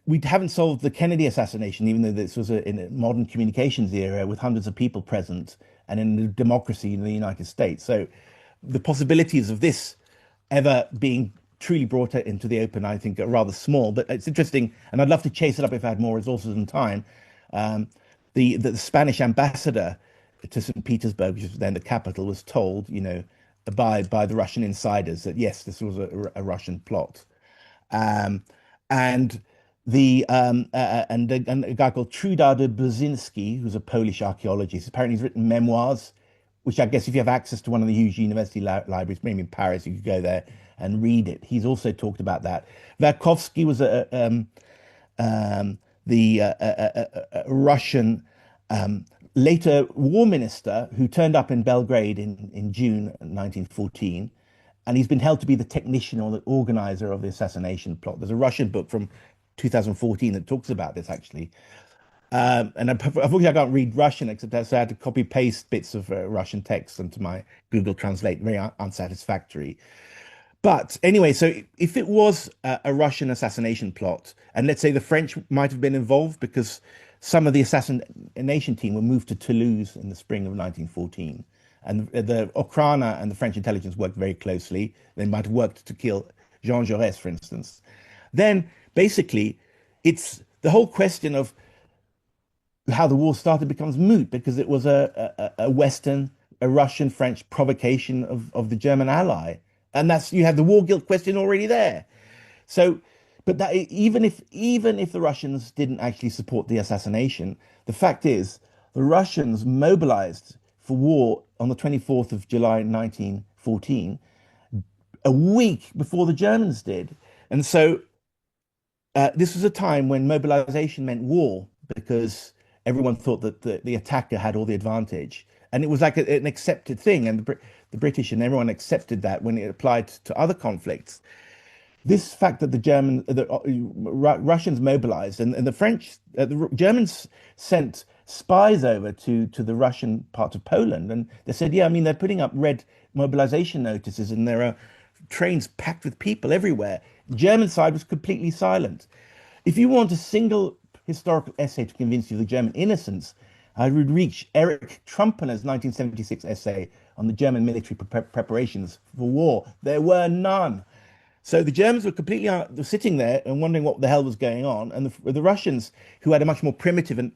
we haven't solved the Kennedy assassination, even though this was in a modern communications era with hundreds of people present and in a democracy in the United States. So the possibilities of this ever being truly brought into the open, I think, are rather small. But it's interesting, and I'd love to chase it up if I had more resources and time. The Spanish ambassador to St. Petersburg, which was then the capital, was told, by the Russian insiders that yes, this was a Russian plot. And a guy called Trudar de Brzezinski, who's a Polish archaeologist, apparently he's written memoirs, which I guess if you have access to one of the huge university libraries, maybe in Paris, you could go there and read it. He's also talked about that. Verkovsky was the Russian later war minister who turned up in Belgrade in June 1914. And he's been held to be the technician or the organizer of the assassination plot. There's a Russian book from 2014 that talks about this, actually. And unfortunately, I can't read Russian, except that, so I had to copy paste bits of Russian text into my Google Translate, very unsatisfactory. But anyway, so if it was a Russian assassination plot, and let's say the French might have been involved because some of the assassination team were moved to Toulouse in the spring of 1914, and the Okrana and the French intelligence worked very closely. They might have worked to kill Jean Jaurès, for instance. Then basically, it's the whole question of how the war started becomes moot because it was a Russian-French provocation of the German ally. And that's, you have the war guilt question already there. So, but that, even if the Russians didn't actually support the assassination, the fact is the Russians mobilized for war on the 24th of July 1914, a week before the Germans did. And so this was a time when mobilization meant war because everyone thought that the attacker had all the advantage. And it was like an accepted thing. And the British and everyone accepted that when it applied to other conflicts. This fact that the Russians mobilized and the Germans sent spies over to the Russian part of Poland, and they said, yeah, I mean, they're putting up red mobilization notices, and there are trains packed with people everywhere. The German side was completely silent. If you want a single historical essay to convince you of the German innocence, I would reach Erich Trumpener's 1976 essay on the German military preparations for war. There were none. So the Germans were completely sitting there and wondering what the hell was going on. And the Russians, who had a much more primitive and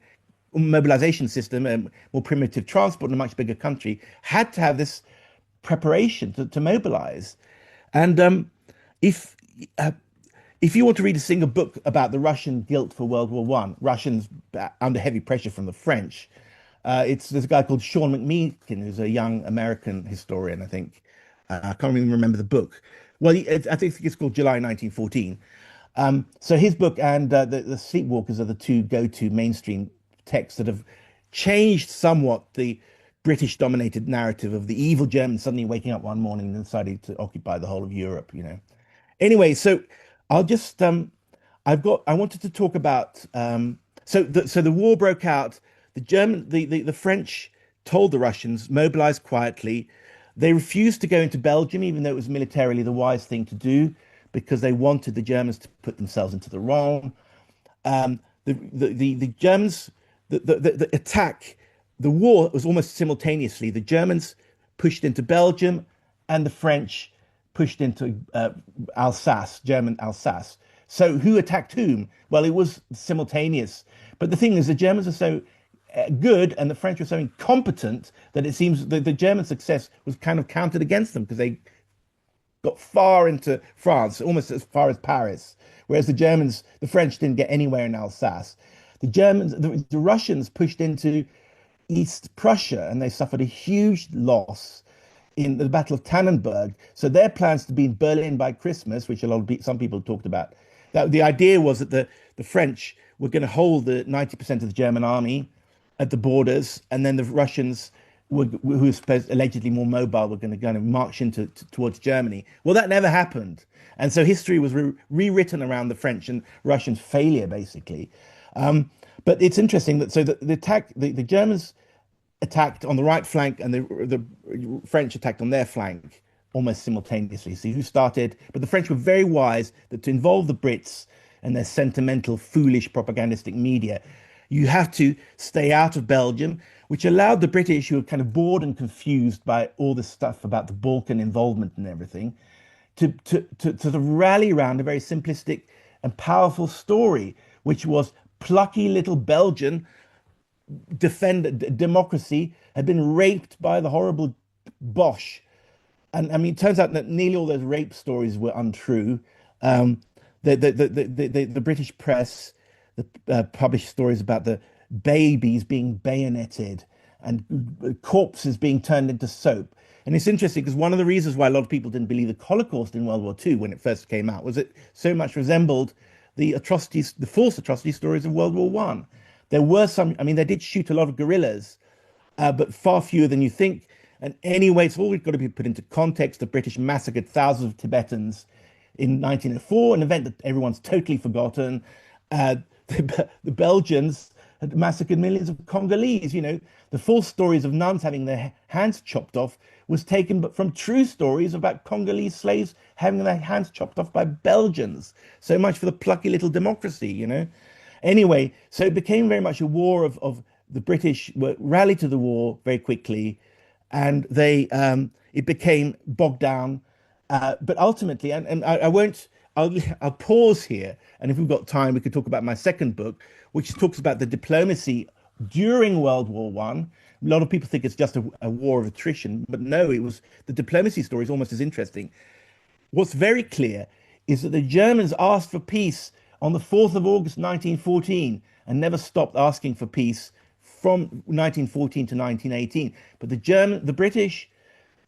mobilization system and more primitive transport in a much bigger country, had to have this preparation to mobilize. And if you want to read a single book about the Russian guilt for World War One, Russians under heavy pressure from the French, there's a guy called Sean McMeekin, who's a young American historian, I think. I can't even remember the book. Well, I think it's called July 1914. So his book and the Sleepwalkers are the two go-to mainstream texts that have changed somewhat the British-dominated narrative of the evil Germans suddenly waking up one morning and deciding to occupy the whole of Europe, you know. Anyway, so I'll just I wanted to talk about so the war broke out. The French told the Russians mobilize quietly. They refused to go into Belgium, even though it was militarily the wise thing to do, because they wanted the Germans to put themselves into the wrong. The Germans, the attack, the war was almost simultaneously. The Germans pushed into Belgium, and the French pushed into Alsace, German Alsace. So who attacked whom? Well, it was simultaneous. But the thing is, the Germans are so good and the French were so incompetent that it seems the German success was kind of counted against them because they got far into France, almost as far as Paris, whereas the French didn't get anywhere in Alsace. The Russians pushed into East Prussia and they suffered a huge loss in the Battle of Tannenberg. So their plans to be in Berlin by Christmas, which some people talked about, that the idea was that the French were going to hold the 90% of the German army at the borders, and then the Russians, who were supposed allegedly more mobile, were going to march towards Germany. Well, that never happened, and so history was rewritten around the French and Russians' failure, basically. But it's interesting that the Germans attacked on the right flank, and the French attacked on their flank almost simultaneously. See who started, but the French were very wise that to involve the Brits and their sentimental, foolish propagandistic media, you have to stay out of Belgium, which allowed the British, who were kind of bored and confused by all this stuff about the Balkan involvement and everything, to sort of rally around a very simplistic and powerful story, which was plucky little Belgian democracy had been raped by the horrible Bosch. And I mean, it turns out that nearly all those rape stories were untrue. The British press published stories about the babies being bayoneted and corpses being turned into soap. And it's interesting because one of the reasons why a lot of people didn't believe the Holocaust in World War II when it first came out was it so much resembled the atrocities, the false atrocity stories of World War I. There were some, I mean, they did shoot a lot of guerrillas, but far fewer than you think. And anyway, it's always got to be put into context. The British massacred thousands of Tibetans in 1904, an event that everyone's totally forgotten. Uh, the Belgians had massacred millions of Congolese. The false stories of nuns having their hands chopped off was taken from true stories about Congolese slaves having their hands chopped off by Belgians. So much for the plucky little democracy. Anyway, so it became very much a war of the British were rallied to the war very quickly, and it became bogged down. But ultimately, and I won't. I'll pause here, and if we've got time, we could talk about my second book, which talks about the diplomacy during World War One. A lot of people think it's just a war of attrition, but no, it was the diplomacy story is almost as interesting. What's very clear is that the Germans asked for peace on the 4th of August 1914 and never stopped asking for peace from 1914 to 1918. But the British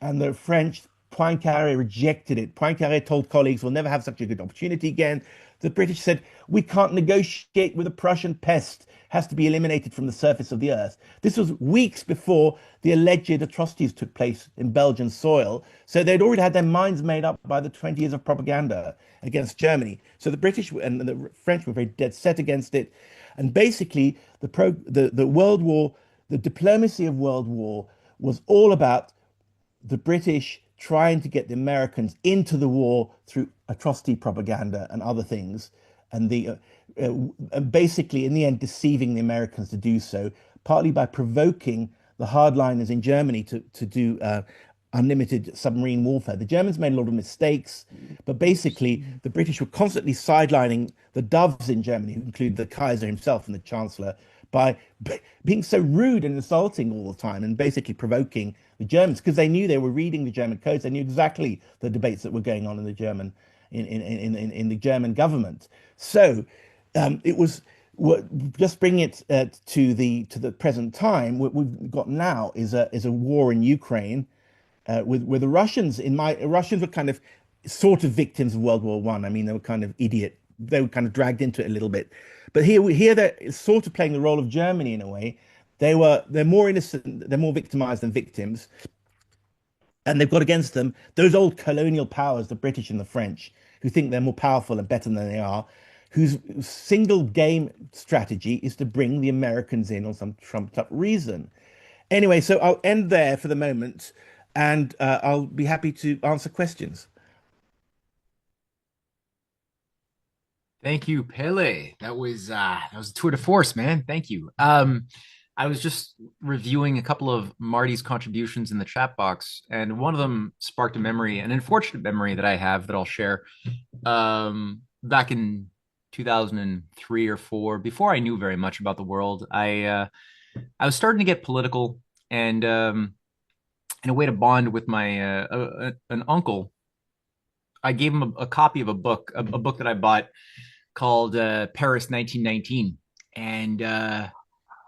and the French, Poincaré rejected it. Poincaré told colleagues, we'll never have such a good opportunity again. The British said, we can't negotiate with a Prussian pest, has to be eliminated from the surface of the earth. This was weeks before the alleged atrocities took place in Belgian soil. So they'd already had their minds made up by the 20 years of propaganda against Germany. So the British and the French were very dead set against it. And basically, the World War, the diplomacy of World War was all about the British trying to get the Americans into the war through atrocity propaganda and other things, and basically, in the end, deceiving the Americans to do so, partly by provoking the hardliners in Germany to do unlimited submarine warfare. The Germans made a lot of mistakes, but basically, the British were constantly sidelining the doves in Germany, who include the Kaiser himself and the Chancellor, by being so rude and insulting all the time and basically provoking the Germans because they knew they were reading the German codes. They knew exactly the debates that were going on in the German in the German government. So it was just bringing it to the present time. What we've got now is a war in Ukraine with the Russians. Russians were kind of sort of victims of World War One. I mean, they were kind of idiot. They were kind of dragged into it a little bit. But here they're sort of playing the role of Germany in a way. They're more innocent, they're more victimized than victims. And they've got against them those old colonial powers, the British and the French, who think they're more powerful and better than they are, whose single game strategy is to bring the Americans in on some trumped up reason. Anyway, so I'll end there for the moment, and I'll be happy to answer questions. Thank you, Pele. That was a tour de force, man. Thank you. I was just reviewing a couple of Marty's contributions in the chat box, and one of them sparked a memory, an unfortunate memory that I have that I'll share. Back in 2003 or four, before I knew very much about the world, I was starting to get political, and in a way to bond with my an uncle, I gave him a copy of a book that I bought called Paris 1919. And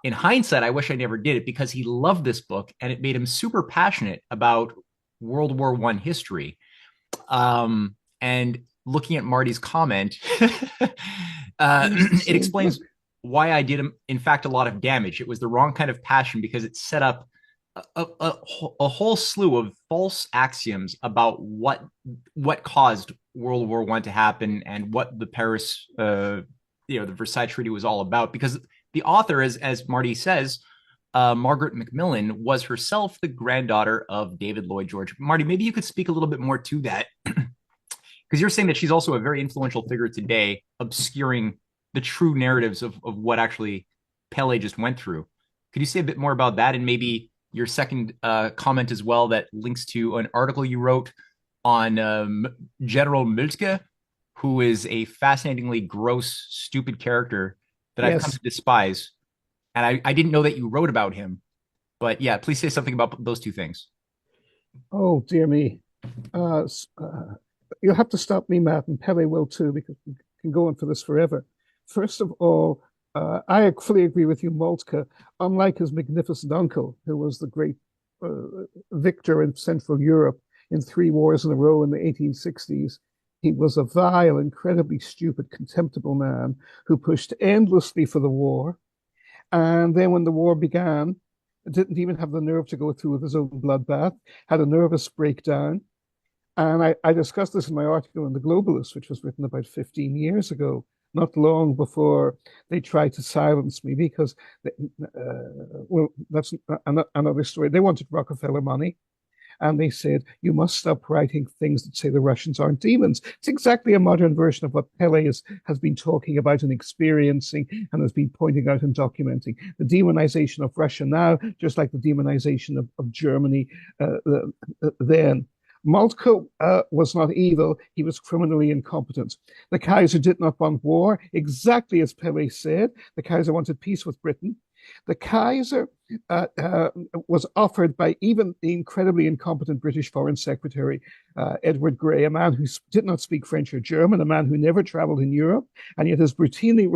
in hindsight, I wish I never did it because he loved this book and it made him super passionate about World War One history. And looking at Marty's comment, it explains why I did, in fact, a lot of damage. It was the wrong kind of passion because it set up a whole slew of false axioms about what caused World War One to happen and what the Paris, the Versailles Treaty was all about. Because the author, as Marty says, Margaret Macmillan, was herself the granddaughter of David Lloyd George. Marty, maybe you could speak a little bit more to that, because you're saying that she's also a very influential figure today, obscuring the true narratives of what actually Pele just went through. Could you say a bit more about that, and maybe your second comment as well that links to an article you wrote on General Moltke, who is a fascinatingly gross, stupid character that I've come to despise. And I didn't know that you wrote about him. But yeah, please say something about those two things. Oh, dear me. You'll have to stop me, Matt, and Pele will too, because we can go on for this forever. First of all, I fully agree with you, Moltke. Unlike his magnificent uncle, who was the great victor in Central Europe in 3 wars in a row in the 1860s, he was a vile, incredibly stupid, contemptible man who pushed endlessly for the war. And then when the war began, didn't even have the nerve to go through with his own bloodbath, had a nervous breakdown. And I discussed this in my article in The Globalist, which was written about 15 years ago, not long before they tried to silence me because, well, that's another story. They wanted Rockefeller money. And they said, you must stop writing things that say the Russians aren't demons. It's exactly a modern version of what Pelle has been talking about and experiencing and has been pointing out and documenting. The demonization of Russia now, just like the demonization of Germany then. Moltke was not evil, he was criminally incompetent. The Kaiser did not want war, exactly as Pelle said. The Kaiser wanted peace with Britain. The Kaiser was offered by even the incredibly incompetent British Foreign Secretary, Edward Grey, a man who did not speak French or German, a man who never traveled in Europe, and yet is routinely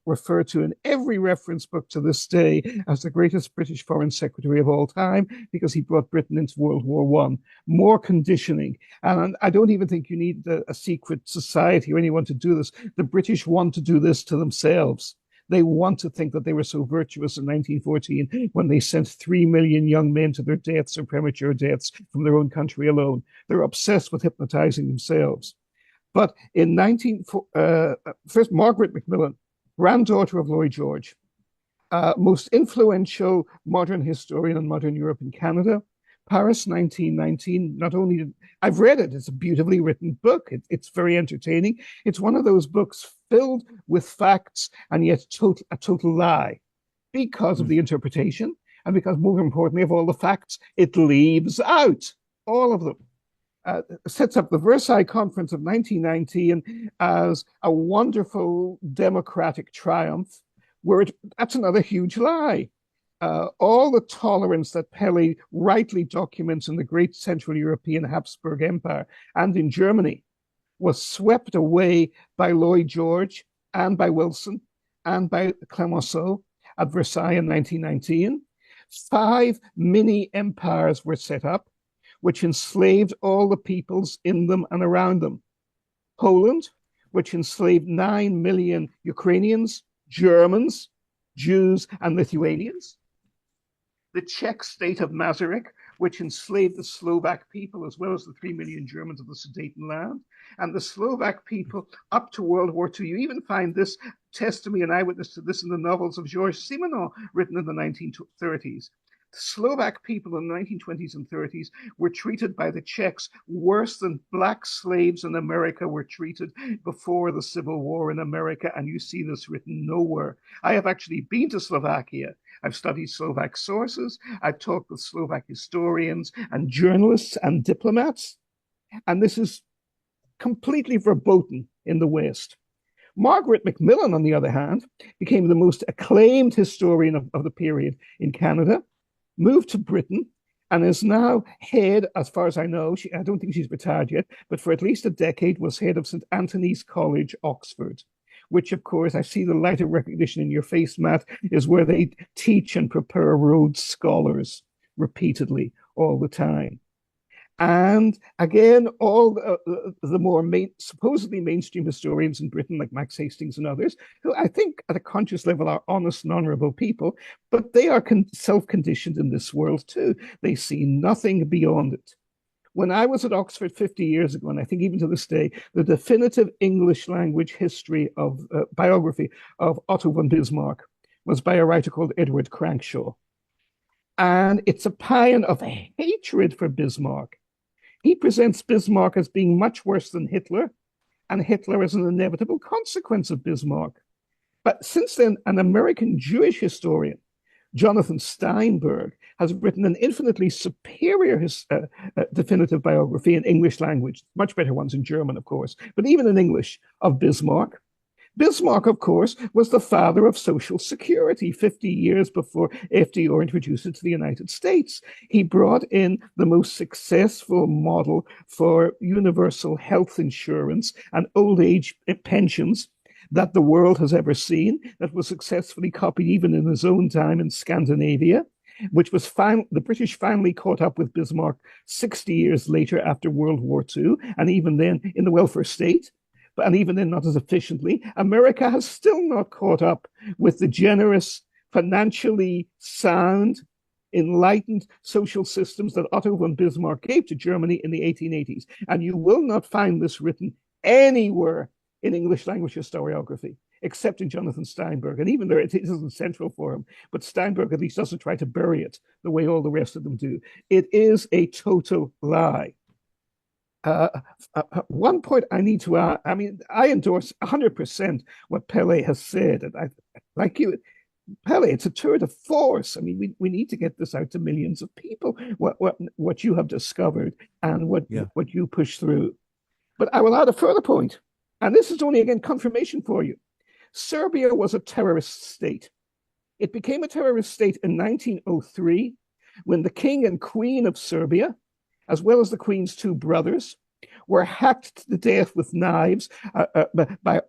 referred to in every reference book to this day as the greatest British Foreign Secretary of all time because he brought Britain into World War I. More conditioning. And I don't even think you need a secret society or anyone to do this. The British want to do this to themselves. They want to think that they were so virtuous in 1914 when they sent 3 million young men to their deaths or premature deaths from their own country alone. They're obsessed with hypnotizing themselves. But in first, Margaret Macmillan, granddaughter of Lloyd George, most influential modern historian in modern Europe and Canada, Paris 1919, not only did, I've read it, it's a beautifully written book, it's very entertaining. It's one of those books filled with facts and yet a total lie because of the interpretation and because, more importantly, of all the facts it leaves out, all of them. Sets up the Versailles Conference of 1919 as a wonderful democratic triumph, where that's another huge lie. All the tolerance that Pelle rightly documents in the great Central European Habsburg Empire and in Germany was swept away by Lloyd George and by Wilson and by Clemenceau at Versailles in 1919. 5 mini empires were set up, which enslaved all the peoples in them and around them. Poland, which enslaved 9 million Ukrainians, Germans, Jews, and Lithuanians. The Czech state of Masaryk, which enslaved the Slovak people as well as the 3 million Germans of the Sudetenland, and the Slovak people up to World War II. You even find this testimony and eyewitness to this in the novels of Georges Simenon, written in the 1930s. The Slovak people in the 1920s and 30s were treated by the Czechs worse than black slaves in America were treated before the Civil War in America, and you see this written nowhere. I have actually been to Slovakia. I've studied Slovak sources. I've talked with Slovak historians and journalists and diplomats, and this is completely verboten in the West. Margaret Macmillan, on the other hand, became the most acclaimed historian of the period in Canada, moved to Britain, and is now head, as far as I know, I don't think she's retired yet, but for at least a decade was head of St. Anthony's College, Oxford, which, of course, I see the light of recognition in your face, Matt, is where they teach and prepare Rhodes Scholars repeatedly all the time. And again, all the more supposedly mainstream historians in Britain, like Max Hastings and others, who I think at a conscious level are honest and honorable people, but they are self-conditioned in this world too. They see nothing beyond it. When I was at Oxford 50 years ago, and I think even to this day, the definitive English language history of biography of Otto von Bismarck was by a writer called Edward Crankshaw. And it's a paean of hatred for Bismarck. He presents Bismarck as being much worse than Hitler, and Hitler as an inevitable consequence of Bismarck. But since then, an American Jewish historian, Jonathan Steinberg, has written an infinitely superior definitive biography in English language, much better ones in German, of course, but even in English, of Bismarck. Bismarck, of course, was the father of Social Security 50 years before FDR introduced it to the United States. He brought in the most successful model for universal health insurance and old age pensions that the world has ever seen, that was successfully copied even in his own time in Scandinavia, which was the British finally caught up with Bismarck 60 years later after World War II, and even then in the welfare state. And even then not as efficiently. America has still not caught up with the generous, financially sound, enlightened social systems that Otto von Bismarck gave to Germany in the 1880s. And you will not find this written anywhere in English language historiography, except in Jonathan Steinberg. And even there, it isn't central for him. But Steinberg at least doesn't try to bury it the way all the rest of them do. It is a total lie. One point I need to add, I mean, I endorse 100% what Pelle has said. And I like you, Pelle, it's a tour de force. I mean, we need to get this out to millions of people, what you have discovered and what you push through. But I will add a further point, and this is only, again, confirmation for you. Serbia was a terrorist state. It became a terrorist state in 1903 when the king and queen of Serbia, as well as the queen's two brothers, were hacked to death with knives by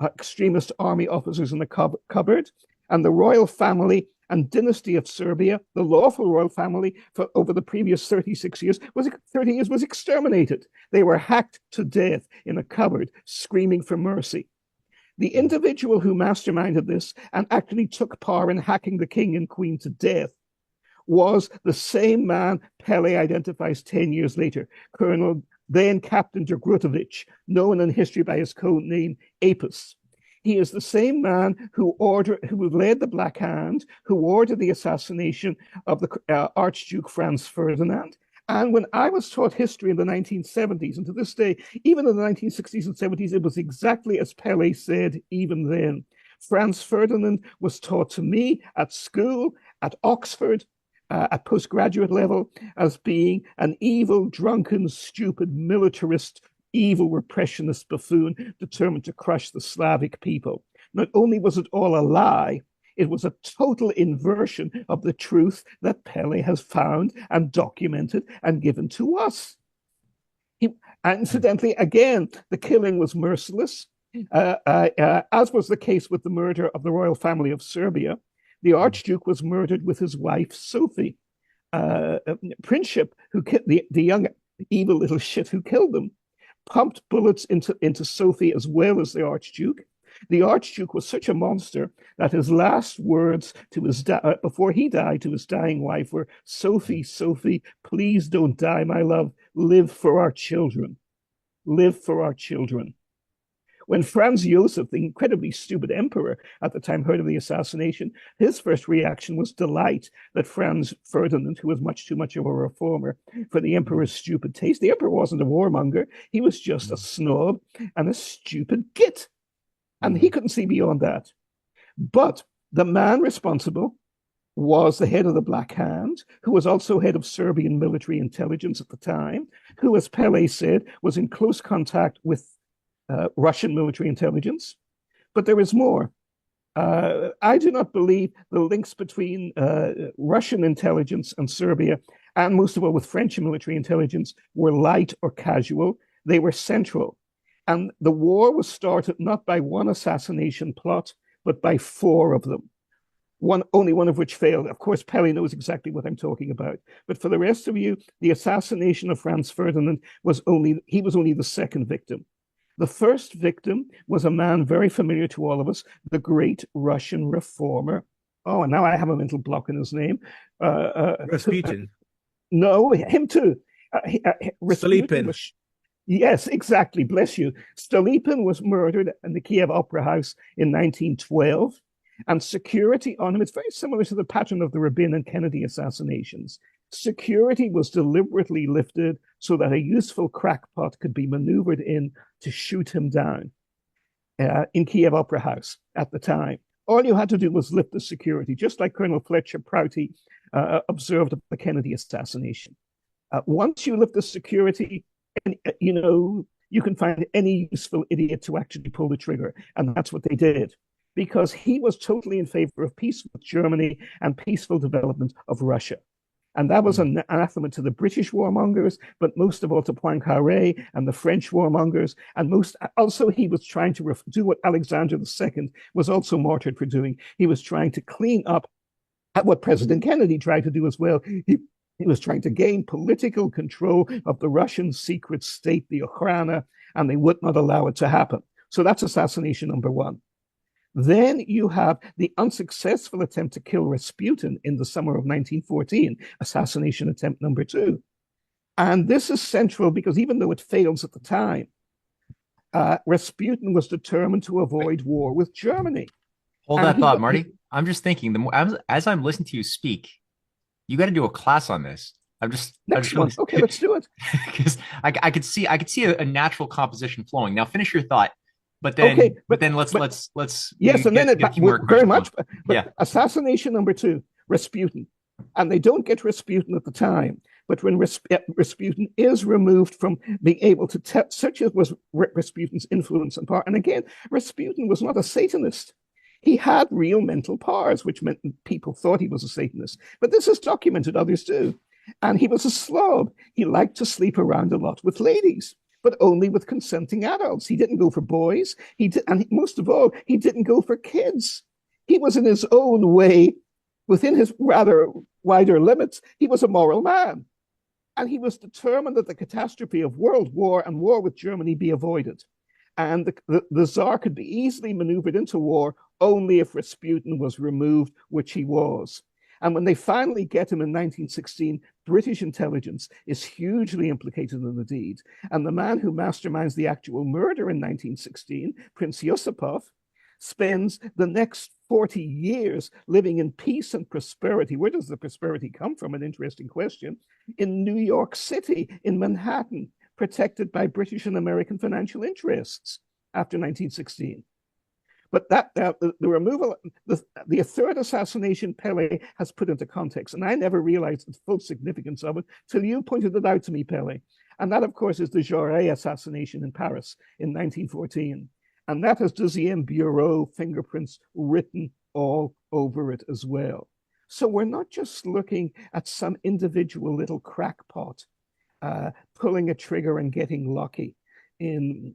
extremist army officers in the cupboard. And the royal family and dynasty of Serbia, the lawful royal family, for over the previous 30 years was exterminated. They were hacked to death in a cupboard, screaming for mercy. The individual who masterminded this and actually took part in hacking the king and queen to death was the same man Pelle identifies 10 years later, Colonel then Captain Dragrutovic, known in history by his code name Apis. He is the same man who led the Black Hand, who ordered the assassination of the Archduke Franz Ferdinand. And when I was taught history in the 1970s, and to this day, even in the 1960s and 70s, it was exactly as Pelle said even then. Franz Ferdinand was taught to me at school, at Oxford, at postgraduate level, as being an evil, drunken, stupid, militarist, evil repressionist buffoon determined to crush the Slavic people. Not only was it all a lie, it was a total inversion of the truth that Pelle has found and documented and given to us. Incidentally, again, the killing was merciless, as was the case with the murder of the royal family of Serbia. The Archduke was murdered with his wife, Sophie. Princip, the young evil little shit who killed them, pumped bullets into Sophie as well as the Archduke. The Archduke was such a monster that his last words to his before he died to his dying wife were, "Sophie, Sophie, please don't die, my love. Live for our children. Live for our children." When Franz Josef, the incredibly stupid emperor at the time, heard of the assassination, his first reaction was delight that Franz Ferdinand, who was much too much of a reformer for the emperor's stupid taste, the emperor wasn't a warmonger, he was just a snob and a stupid git. And he couldn't see beyond that. But the man responsible was the head of the Black Hand, who was also head of Serbian military intelligence at the time, who, as Pelle said, was in close contact with Russian military intelligence. But there is more. I do not believe the links between Russian intelligence and Serbia, and most of all with French military intelligence, were light or casual. They were central. And the war was started not by one assassination plot, but by four of them. Only one of which failed. Of course, Pelle knows exactly what I'm talking about. But for the rest of you, the assassination of Franz Ferdinand was only the second victim. The first victim was a man very familiar to all of us, the great Russian reformer. Oh, and now I have a mental block in his name. Rasputin. No, him too. Stolypin. Yes, exactly. Bless you. Stolypin was murdered in the Kiev Opera House in 1912. And security on him, it's very similar to the pattern of the Rabin and Kennedy assassinations. Security was deliberately lifted so that a useful crackpot could be maneuvered in to shoot him down in Kiev Opera House at the time. All you had to do was lift the security, just like Colonel Fletcher Prouty observed the Kennedy assassination. Once you lift the security, you can find any useful idiot to actually pull the trigger. And that's what they did, because he was totally in favor of peace with Germany and peaceful development of Russia. And that was an anathema to the British warmongers, but most of all to Poincaré and the French warmongers. And also he was trying to do what Alexander II was also martyred for doing. He was trying to clean up what President Kennedy tried to do as well. He was trying to gain political control of the Russian secret state, the Okhrana, and they would not allow it to happen. So that's assassination number one. Then you have the unsuccessful attempt to kill Rasputin in the summer of 1914, assassination attempt number 2. And this is central because even though it fails at the time, Rasputin was determined to avoid war with Germany. Hold that thought, Marty. I'm just thinking, as I'm listening to you speak, you got to do a class on this. Next month. Okay, let's do it. Because I could see a natural composition flowing. Now finish your thought, but then let's yes, and then very much. But yeah. Assassination number 2, Rasputin, and they don't get Rasputin at the time. But when Rasputin is removed from being able to tell, such as was Rasputin's influence and power, and again, Rasputin was not a Satanist. He had real mental powers, which meant people thought he was a Satanist. But this is documented, others do. And he was a slob. He liked to sleep around a lot with ladies, but only with consenting adults. He didn't go for boys. Most of all, he didn't go for kids. He was in his own way, within his rather wider limits, he was a moral man. And he was determined that the catastrophe of World War and war with Germany be avoided. And the Tsar could be easily maneuvered into war only if Rasputin was removed, which he was. And when they finally get him in 1916, British intelligence is hugely implicated in the deed. And the man who masterminds the actual murder in 1916, Prince Yusupov, spends the next 40 years living in peace and prosperity. Where does the prosperity come from? An interesting question. In New York City, in Manhattan, protected by British and American financial interests after 1916. But the removal, the third assassination Pelle has put into context, and I never realized the full significance of it till you pointed it out to me, Pelle. And that, of course, is the Jaurès assassination in Paris in 1914. And that has Deuxième Bureau fingerprints written all over it as well. So we're not just looking at some individual little crackpot pulling a trigger and getting lucky in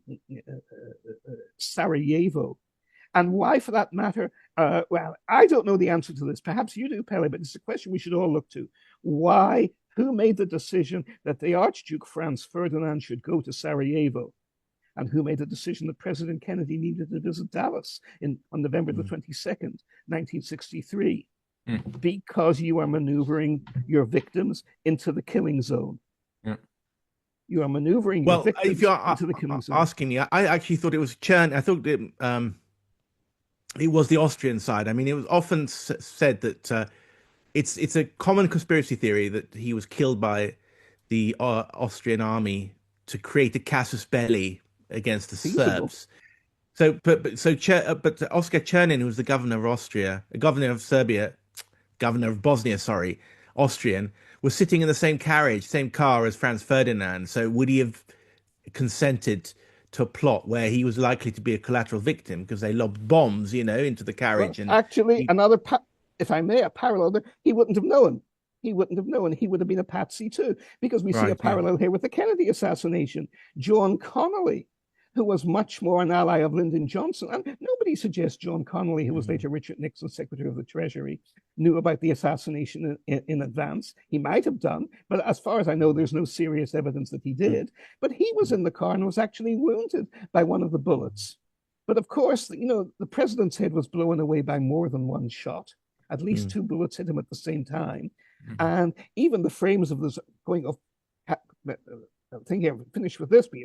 Sarajevo. And why, for that matter, well, I don't know the answer to this. Perhaps you do, Pelle, but it's a question we should all look to. Why, who made the decision that the Archduke Franz Ferdinand should go to Sarajevo? And who made the decision that President Kennedy needed to visit Dallas on November the 22nd, 1963? Because you are maneuvering your victims into the killing zone. You are maneuvering your victims if you're into the killing zone. Asking me, I actually thought it was Chern. I thought it was the Austrian side. I mean, it was often said that it's a common conspiracy theory that he was killed by the Austrian army to create a casus belli against the Serbs. So, but Oskar Czernin, who was the governor of Austria, governor of Serbia, governor of Bosnia, Austrian, was sitting in the same carriage, same car as Franz Ferdinand. So would he have consented to a plot where he was likely to be a collateral victim because they lobbed bombs, into the carriage? Well, and actually, if I may, a parallel there, he wouldn't have known. He wouldn't have known. He would have been a patsy too, because we see a parallel here with the Kennedy assassination. John Connolly, who was much more an ally of Lyndon Johnson, and nobody suggests John Connolly, who was later Richard Nixon's Secretary of the Treasury, knew about the assassination in advance. He might have done, but as far as I know, there's no serious evidence that he did. But he was in the car and was actually wounded by one of the bullets. But of course, the president's head was blown away by more than one shot. At least 2 bullets hit him at the same time. And even the frames of this going off, I think I'll finish with this, but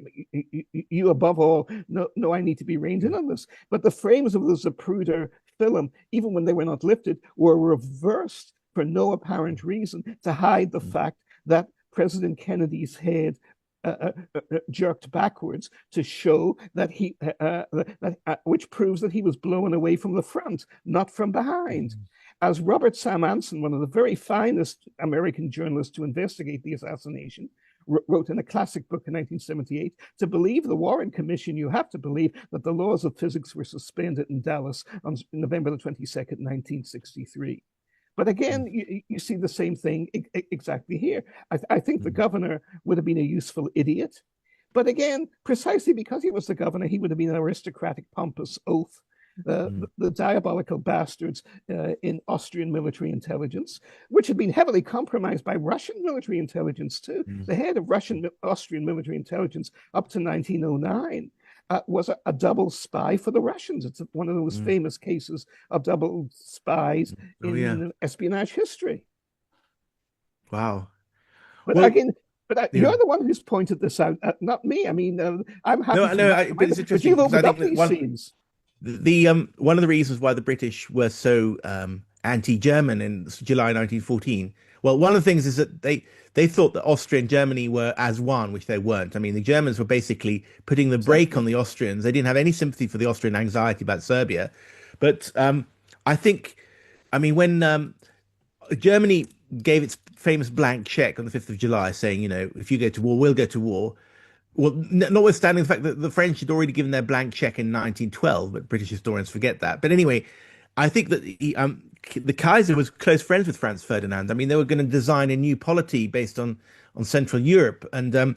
you above all know I need to be reined in on this. But the frames of the Zapruder film, even when they were not lifted, were reversed for no apparent reason to hide the fact that President Kennedy's head jerked backwards to show that which proves that he was blown away from the front, not from behind. As Robert Sam Anson, one of the very finest American journalists to investigate the assassination, wrote in a classic book in 1978, to believe the Warren Commission, you have to believe that the laws of physics were suspended in Dallas on November the 22nd, 1963. But again, you see the same thing exactly here. I think the governor would have been a useful idiot. But again, precisely because he was the governor, he would have been an aristocratic, pompous oaf. The diabolical bastards in Austrian military intelligence, which had been heavily compromised by Russian military intelligence too. The head of Austrian military intelligence up to 1909 was a double spy for the Russians. It's one of those famous cases of double spies Oh yeah. in espionage history. Wow. But Well, again, yeah. you're the one who's pointed this out, not me. I mean, I'm happy No, for no, but it's but interesting you've because I opened think up that these scenes. the one of the reasons why the British were so anti-German in July 1914. Well, one of the things is that they thought that Austria and Germany were as one, which they weren't. I mean, the Germans were basically putting the brake on the Austrians. They didn't have any sympathy for the Austrian anxiety about Serbia. But I think, I mean, when Germany gave its famous blank check on the 5th of July saying, you know, if you go to war, we'll go to war. Well, notwithstanding the fact that the French had already given their blank check in 1912, but British historians forget that. But anyway, I think that the Kaiser was close friends with Franz Ferdinand. I mean, they were going to design a new polity based on Central Europe, and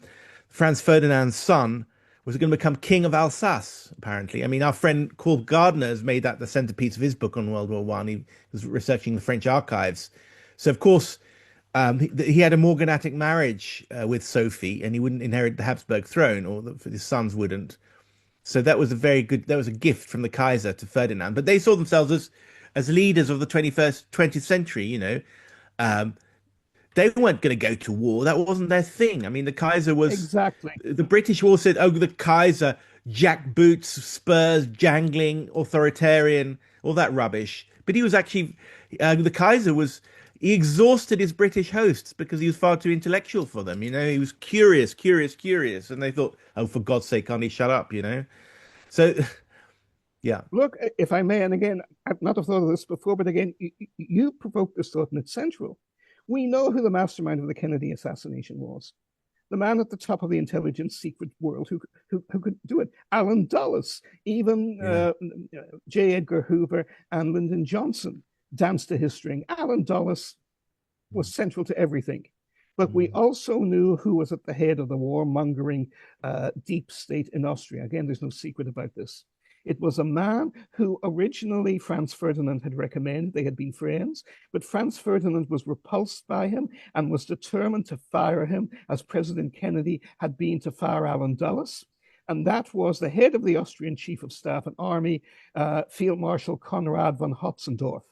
Franz Ferdinand's son was going to become King of Alsace. Apparently, I mean, our friend Paul Gardner has made that the centerpiece of his book on World War One. He was researching the French archives, so of course. He had a morganatic marriage with Sophie, and he wouldn't inherit the Habsburg throne, or his sons wouldn't. So that was that was a gift from the Kaiser to Ferdinand. But they saw themselves as leaders of the 20th century. You know, they weren't going to go to war. That wasn't their thing. I mean, the Kaiser was Exactly. The British all said, "Oh, the Kaiser, jackboots, spurs, jangling, authoritarian, all that rubbish." But he was actually the Kaiser was. He exhausted his British hosts because he was far too intellectual for them. You know, he was curious, and they thought, "Oh, for God's sake, can't he shut up?" You know, so yeah. Look, if I may, and again, I've not thought of this before, but again, you provoked this thought, and it's central. We know who the mastermind of the Kennedy assassination was. The man at the top of the intelligence secret world who could do it. Alan Dulles, even J. Edgar Hoover and Lyndon Johnson danced to his string. Alan Dulles was central to everything. But we also knew who was at the head of the warmongering deep state in Austria. Again, there's no secret about this. It was a man who originally Franz Ferdinand had recommended. They had been friends, but Franz Ferdinand was repulsed by him and was determined to fire him as President Kennedy had been to fire Alan Dulles. And that was the head of the Austrian Chief of Staff and Army, Field Marshal Konrad von Hotzendorf,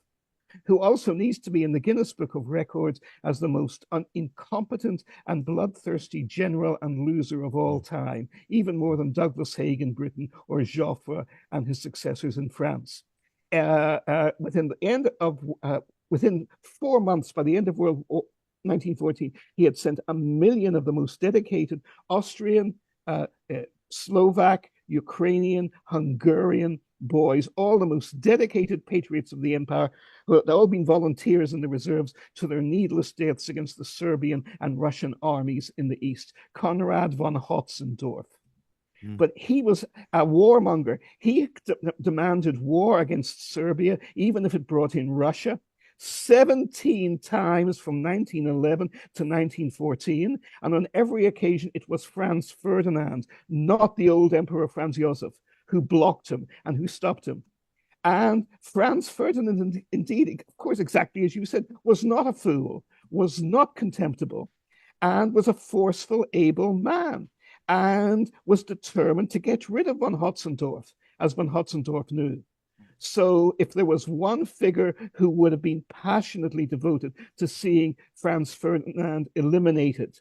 who also needs to be in the Guinness Book of Records as the most incompetent and bloodthirsty general and loser of all time, even more than Douglas Haig in Britain or Joffre and his successors in France. Within 4 months, by the end of World War 1914, he had sent 1 million of the most dedicated Austrian, Slovak, Ukrainian, Hungarian boys, all the most dedicated patriots of the empire, who had all been volunteers in the reserves, to their needless deaths against the Serbian and Russian armies in the east. Konrad von Hotzendorf. But he was a warmonger. He demanded war against Serbia, even if it brought in Russia. 17 times from 1911 to 1914, and on every occasion it was Franz Ferdinand, not the old Emperor Franz Josef, who blocked him and who stopped him. And Franz Ferdinand, indeed, of course, exactly as you said, was not a fool, was not contemptible, and was a forceful, able man, and was determined to get rid of von Hotzendorf, as von Hotzendorf knew. So if there was one figure who would have been passionately devoted to seeing Franz Ferdinand eliminated,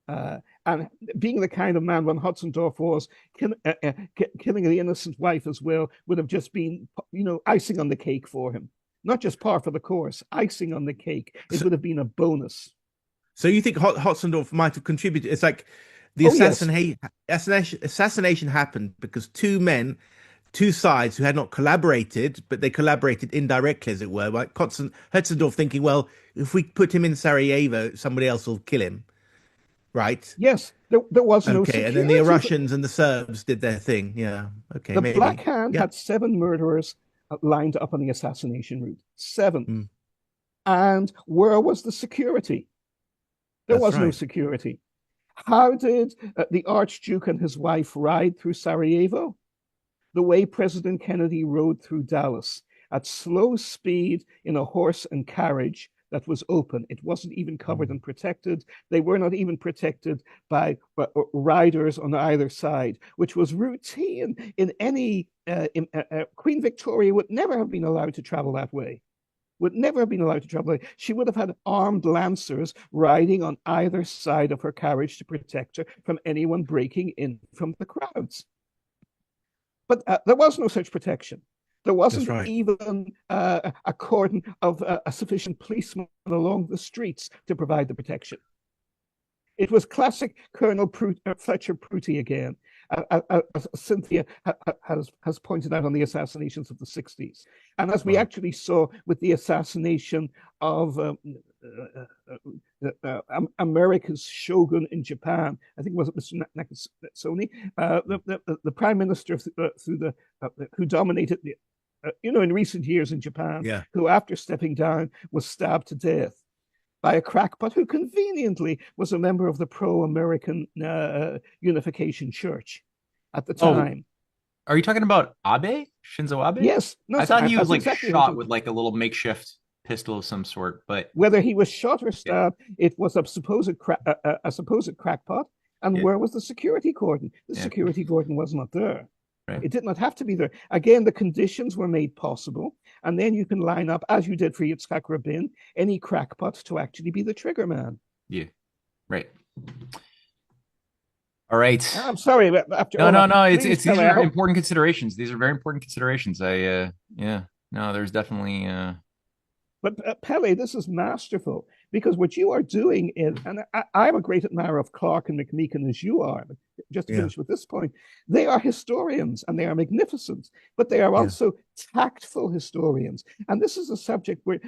and being the kind of man von Hotzendorf was, killing the innocent wife as well would have just been, icing on the cake for him. Not just par for the course, icing on the cake. It would have been a bonus. So you think Hotzendorf might have contributed? It's like the assassination happened because two sides who had not collaborated, but they collaborated indirectly, as it were. Like Hotzendorf thinking, well, if we put him in Sarajevo, somebody else will kill him. Right. Yes, there was no security. And then the Russians and the Serbs did their thing. Yeah. Okay. The Black Hand had 7 murderers lined up on the assassination route. 7. And where was the security? There was no security. How did the Archduke and his wife ride through Sarajevo? The way President Kennedy rode through Dallas, at slow speed in a horse and carriage, that was open. It wasn't even covered and protected. They were not even protected by riders on either side, which was routine in any. Queen Victoria would never have been allowed to travel that way. Would never have been allowed to travel. She would have had armed lancers riding on either side of her carriage to protect her from anyone breaking in from the crowds. But there was no such protection. There wasn't even a cordon of a sufficient policeman along the streets to provide the protection. It was classic Colonel Fletcher Prouty again. Cynthia has pointed out on the assassinations of the 60s. And as we actually saw with the assassination of America's shogun in Japan, I think it was Mr. Nakasone, the prime minister who dominated the, in recent years in Japan, who after stepping down was stabbed to death by a crackpot who conveniently was a member of the pro-American Unification Church at the time. Are you talking about Abe? Shinzo Abe? Yes. No, I thought he was like exactly shot with like a little makeshift pistol of some sort, but whether he was shot or stabbed, it was a supposed crackpot. And where was the security cordon? The security cordon was not there. Right. It did not have to be there. Again, the conditions were made possible. And then you can line up, as you did for Yitzhak Rabin, any crackpot to actually be the trigger man. Yeah. Right. All right. I'm sorry, but after no. These are important considerations. These are very important considerations. There's definitely. But Pelle, this is masterful because what you are doing is, and I'm a great admirer of Clark and McMeekin as you are. But just to finish with this point, they are historians and they are magnificent, but they are also tactful historians. And this is a subject where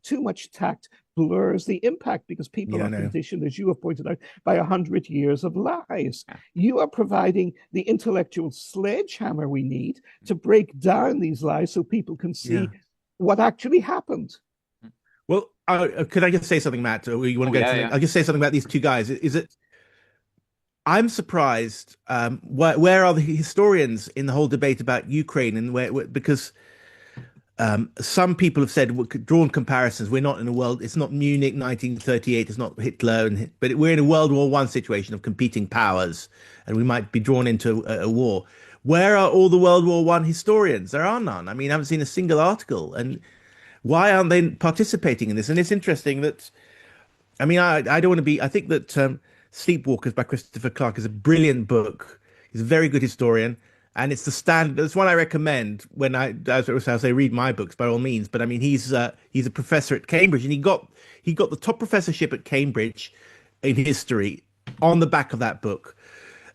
too much tact blurs the impact because people are conditioned, as you have pointed out, by 100 years of lies. You are providing the intellectual sledgehammer we need to break down these lies so people can see what actually happened. Well, could I just say something, Matt? Or you want to go? I'll just say something about these two guys. Is it? I'm surprised. Where are the historians in the whole debate about Ukraine? And because some people have said, drawn comparisons. We're not in a world. It's not Munich 1938. It's not Hitler, but we're in a World War I situation of competing powers, and we might be drawn into a war. Where are all the World War I historians? There are none. I mean, I haven't seen a single article. And why aren't they participating in this? And it's interesting that, I mean, I don't want to be, I think that Sleepwalkers by Christopher Clark is a brilliant book. He's a very good historian. And it's the standard, it's one I recommend when I say read my books by all means. But I mean, he's a professor at Cambridge and he got the top professorship at Cambridge in history on the back of that book.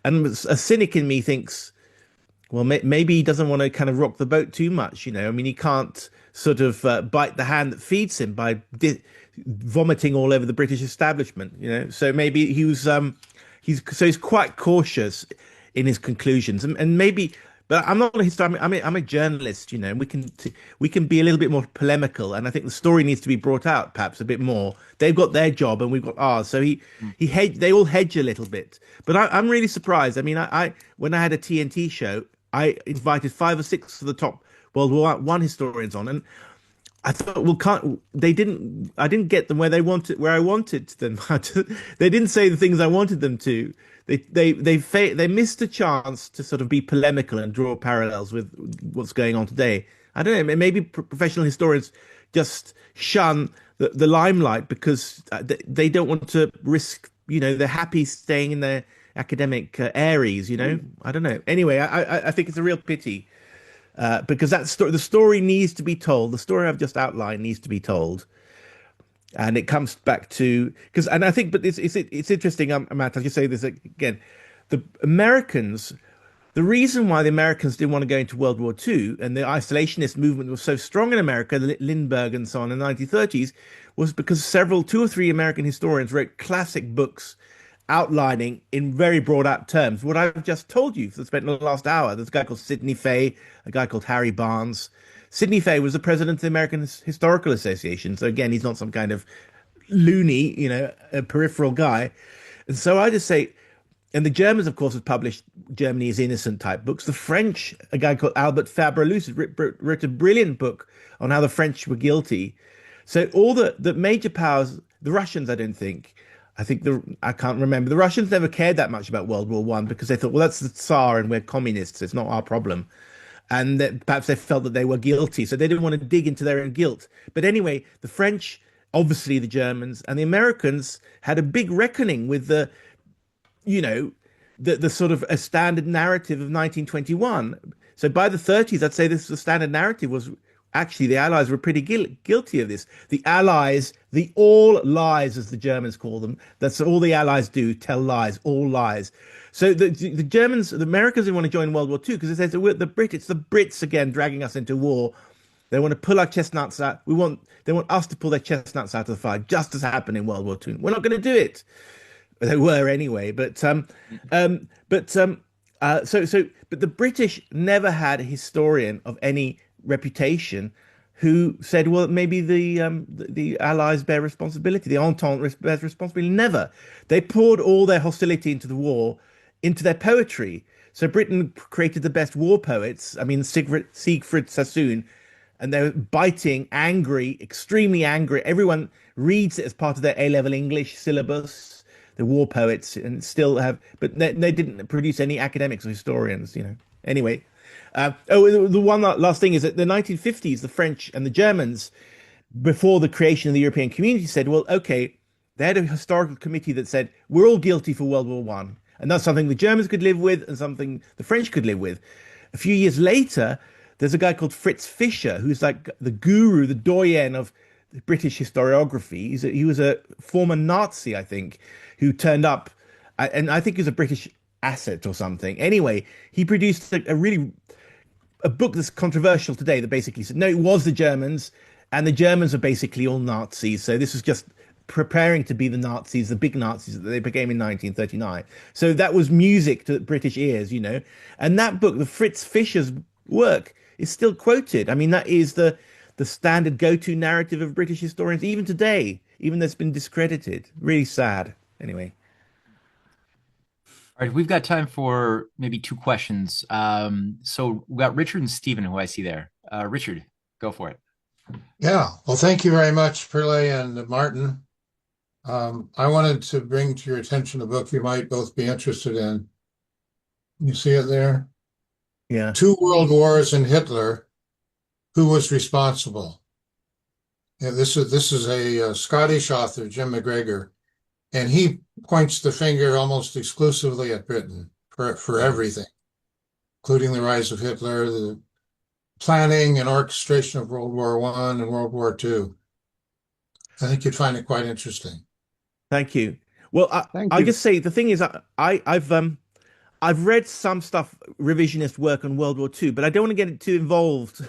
And a cynic in me thinks, well, maybe he doesn't want to kind of rock the boat too much, I mean, he can't sort of bite the hand that feeds him by vomiting all over the British establishment, So maybe he's quite cautious in his conclusions, and maybe. But I'm not a historian. I'm a journalist, and we can be a little bit more polemical, and I think the story needs to be brought out perhaps a bit more. They've got their job, and we've got ours. So they all hedge a little bit. But I'm really surprised. I mean, I when I had a TNT show, I invited 5 or 6 of the top World War I historians on, and I thought, well, I didn't get them where I wanted them. They didn't say the things I wanted them to. They missed a chance to sort of be polemical and draw parallels with what's going on today. I don't know. Maybe professional historians just shun the limelight because they don't want to risk. They're happy staying in their academic areas. I don't know. Anyway, I think it's a real pity because the story needs to be told. The story I've just outlined needs to be told. And it comes back to but it's interesting, Matt. I'll just say this again: the reason why the Americans didn't want to go into World War II and the isolationist movement was so strong in America, Lindbergh and so on in the 1930s, was because 2 or 3 American historians wrote classic books outlining in very broad out terms what I've just told you. Spent the last hour. There's a guy called Sidney Fay, a guy called Harry Barnes. Sidney Fay was the president of the American Historical Association. So again, he's not some kind of loony, a peripheral guy. And so I just say, and the Germans, of course, have published Germany is Innocent type books. The French, a guy called Albert Fabre-Luce wrote a brilliant book on how the French were guilty. So all the major powers, the Russians, I can't remember. The Russians never cared that much about World War One because they thought, well, that's the Tsar and we're communists. It's not our problem. And that perhaps they felt that they were guilty, so they didn't want to dig into their own guilt. But anyway, the French, obviously the Germans, and the Americans had a big reckoning with you know, the sort of a standard narrative of 1921. So by the 30s, I'd say the standard narrative was actually the Allies were pretty guilty of this. The Allies, the all lies, as the Germans call them, that's all the Allies do, tell lies, all lies. So the Germans, the Americans didn't want to join World War II because they said it's the Brits again dragging us into war. They want to pull our chestnuts out. They want us to pull their chestnuts out of the fire, just as happened in World War II. We're not going to do it. They were anyway, but but the British never had a historian of any reputation who said, well, maybe the Allies bear responsibility, the Entente bears responsibility. Never. They poured all their hostility into the war, into their poetry. So Britain created the best war poets. I mean, Siegfried Sassoon, and they're biting, angry, extremely angry. Everyone reads it as part of their A-level English syllabus, the war poets, and still have, but they didn't produce any academics or historians, Anyway, the one last thing is that the 1950s, the French and the Germans, before the creation of the European community, said, well, okay, they had a historical committee that said, we're all guilty for World War One. And that's something the Germans could live with and something the French could live with. A few years later, there's a guy called Fritz Fischer, who's like the guru, the doyen of British historiography. He was a former Nazi, I think, who turned up, and I think he was a British asset or something. Anyway, he produced a book that's controversial today that basically said, no, it was the Germans, and the Germans are basically all Nazis. So this was just preparing to be the Nazis, the big Nazis that they became in 1939. So that was music to British ears, And that book, the Fritz Fischer's work, is still quoted. I mean, that is the standard go-to narrative of British historians, even today, even though it's been discredited. Really sad. Anyway. All right, we've got time for maybe two questions. So we've got Richard and Stephen, who I see there. Richard, go for it. Yeah, well, thank you very much, Pelle and Martin. I wanted to bring to your attention a book you might both be interested in. You see it there? Yeah. Two World Wars and Hitler, Who Was Responsible? Yeah, this is a Scottish author, Jim McGregor, and he points the finger almost exclusively at Britain for everything, including the rise of Hitler, the planning and orchestration of World War I and World War II. I think you'd find it quite interesting. Thank you. Well, I'll just say the thing is, I've read some stuff, revisionist work on World War II, but I don't want to get too involved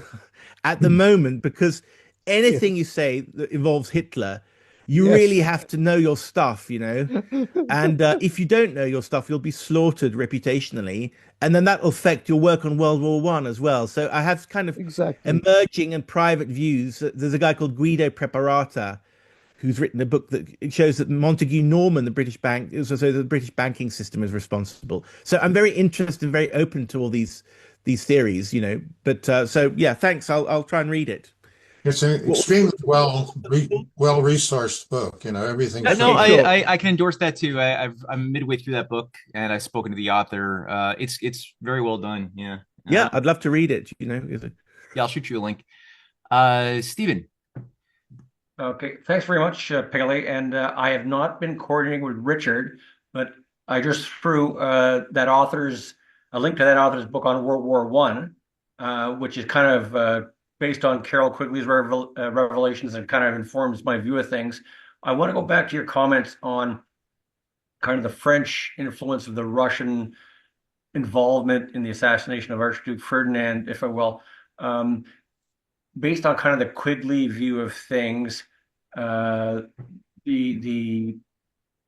at the moment because anything you say that involves Hitler, you really have to know your stuff, And if you don't know your stuff, you'll be slaughtered reputationally, and then that will affect your work on World War One as well. So I have kind of emerging and private views. There's a guy called Guido Preparata, who's written a book that shows that Montague Norman, the British bank, so the British banking system is responsible. So I'm very interested and very open to all these theories, But so yeah, thanks. I'll try and read it. It's an extremely well-resourced book. Everything. No, I can endorse that too. I'm midway through that book, and I've spoken to the author. It's very well done. Yeah. Yeah, I'd love to read it. Yeah, I'll shoot you a link. Stephen. Okay, thanks very much, Pelle. And I have not been coordinating with Richard, but I just threw a link to that author's book on World War One, which is kind of based on Carol Quigley's revelations and kind of informs my view of things. I want to go back to your comments on kind of the French influence of the Russian involvement in the assassination of Archduke Ferdinand, if I will. Based on kind of the Quigley view of things, the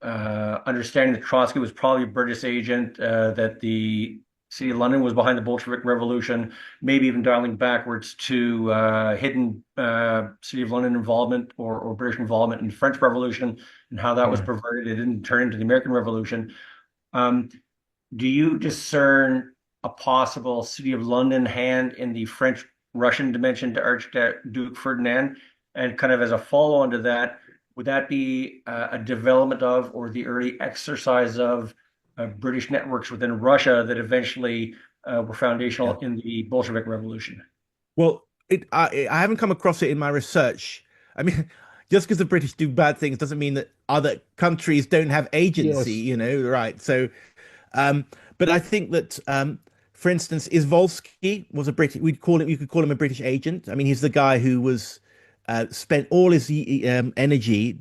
understanding that Trotsky was probably a British agent, that the City of London was behind the Bolshevik Revolution, maybe even dialing backwards to hidden City of London involvement or British involvement in the French Revolution and how that was perverted. It didn't turn into the American Revolution. Do you discern a possible City of London hand in the French-Russian dimension to Archduke Ferdinand? And kind of as a follow-on to that, would that be a development of or the early exercise of British networks within Russia that eventually were Yeah. foundational in the Bolshevik Revolution? Well, I haven't come across it in my research. I mean, just because the British do bad things doesn't mean that other countries don't have agency, Yes. you know, right? So, um, but I think that, for instance, Izvolsky was a British. You could call him a British agent. I mean, he's the guy who was spent all his energy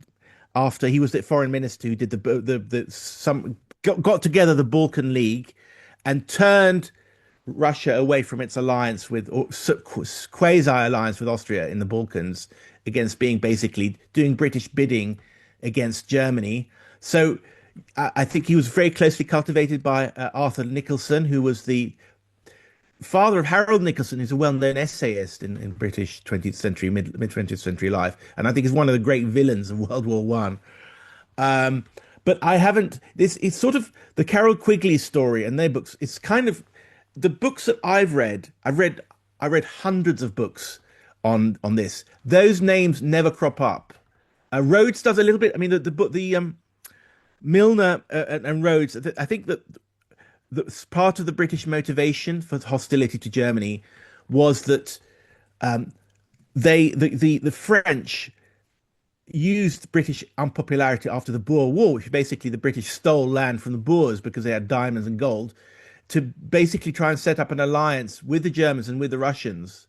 after he was the foreign minister who did the some got together the Balkan League and turned Russia away from its alliance with or quasi alliance with Austria in the Balkans against being basically doing British bidding against Germany. So I think he was very closely cultivated by Arthur Nicholson, who was the father of Harold Nicholson, who's a well-known essayist in British 20th century, mid 20th century life, and I think is one of the great villains of World War One. But I haven't. This it's sort of the Carol Quigley story and their books. It's kind of the books that I've read. I read hundreds of books on this. Those names never crop up. Rhodes does a little bit. I mean, the book, the Milner and Rhodes. I think that part of the British motivation for hostility to Germany was that the French used British unpopularity after the Boer War, which basically the British stole land from the Boers because they had diamonds and gold, to basically try and set up an alliance with the Germans and with the Russians.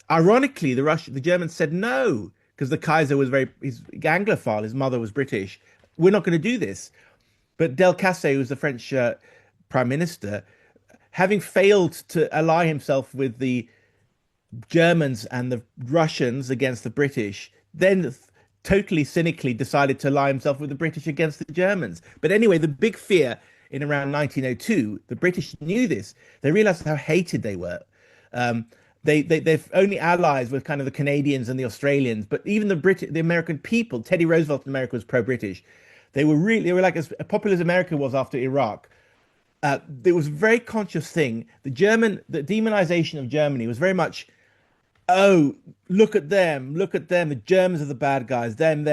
Ironically, the Germans said no because the Kaiser was he's Anglophile. His mother was British. We're not going to do this. But Delcasse, who was the French prime minister, having failed to ally himself with the Germans and the Russians against the British, then totally cynically decided to ally himself with the British against the Germans. But anyway, the big fear in around 1902, the British knew this. They realized how hated they were. They're only allies with kind of the Canadians and the Australians, but even the American people, Teddy Roosevelt in America was pro-British. They were like as popular as America was after Iraq. There was a very conscious thing. The demonization of Germany was very much, oh, look at them, the Germans are the bad guys, them,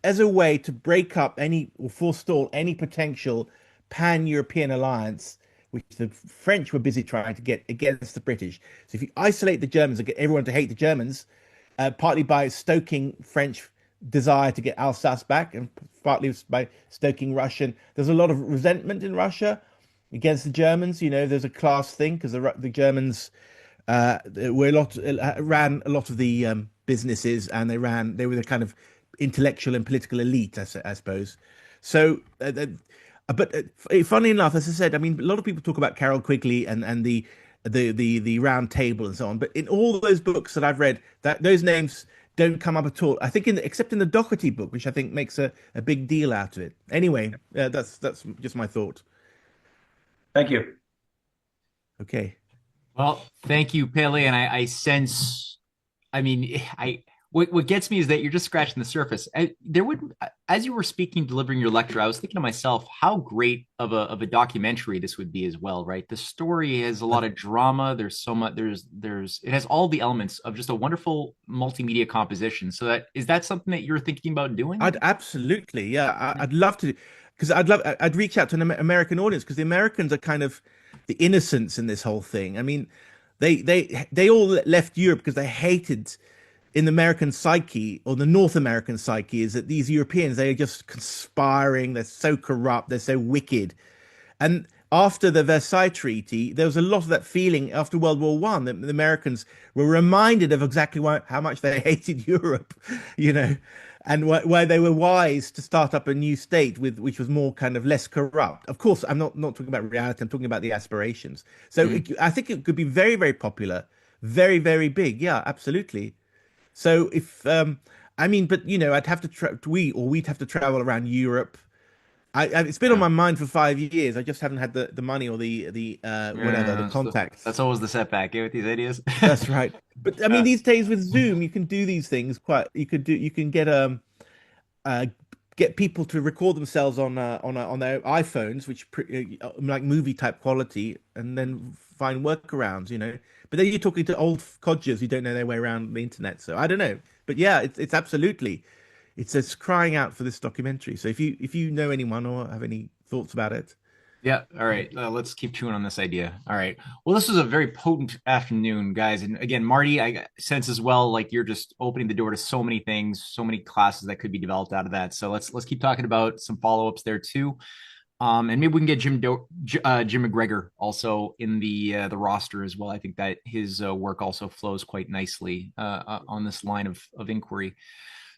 as a way to break up any or forestall any potential pan-European alliance, which the French were busy trying to get against the British. So if you isolate the Germans and get everyone to hate the Germans, partly by stoking French desire to get Alsace back, and partly by stoking Russian, there's a lot of resentment in Russia against the Germans. You know, there's a class thing because the Germans ran a lot of the businesses, and they were the kind of intellectual and political elite, I suppose. So, but funny enough, as I said, I mean, a lot of people talk about Carol Quigley and the Round Table and so on, but in all those books that I've read, that those names don't come up at all. I think except in the Doherty book, which I think makes a big deal out of it. Anyway, that's just my thought. Thank you. Okay. Well, thank you, Pele. And I sense, I mean, what gets me is that you're just scratching the surface. As you were speaking, delivering your lecture, I was thinking to myself, how great of a documentary this would be as well, right? The story has a lot of drama. There's so much, it has all the elements of just a wonderful multimedia composition. So is that something that you're thinking about doing? I'd absolutely, yeah. I'd love to, because I'd reach out to an American audience, because the Americans are kind of the innocents in this whole thing. I mean, they all left Europe because they hated, in the American psyche, or the North American psyche, is that these Europeans, they are just conspiring, they're so corrupt, they're so wicked. And after the Versailles Treaty, there was a lot of that feeling after World War One, that the Americans were reminded of exactly how much they hated Europe, you know, and why they were wise to start up a new state which was more kind of less corrupt. Of course, I'm not talking about reality, I'm talking about the aspirations. So I think it could be very, very popular, very, very big. Yeah, absolutely. So if I mean, but you know, I'd have to we'd have to travel around Europe. It's been on my mind for 5 years. I just haven't had the money or the whatever, the contacts. That's always the setback, with these ideas. That's right. But I mean, these days with Zoom, you can do these things you can get get people to record themselves on their iPhones, which like movie type quality, and then find workarounds, you know. But then you're talking to old codgers who don't know their way around the internet. So I don't know. But yeah, it's absolutely, it's crying out for this documentary. So if you know anyone or have any thoughts about it. Yeah. All right. Let's keep chewing on this idea. All right. Well, this was a very potent afternoon, guys. And again, Marty, I sense as well, like you're just opening the door to so many things, so many classes that could be developed out of that. So let's keep talking about some follow-ups there too. And maybe we can get Jim McGregor also in the roster as well. I think that his work also flows quite nicely on this line of inquiry.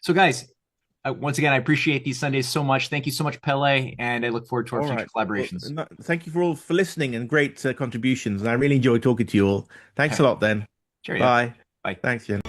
So, guys, once again, I appreciate these Sundays so much. Thank you so much, Pele, and I look forward to our future collaborations. Well, thank you for listening and great contributions. And I really enjoyed talking to you all. Thanks a lot, then. Cheerio. Bye. Bye. Thanks, Jen.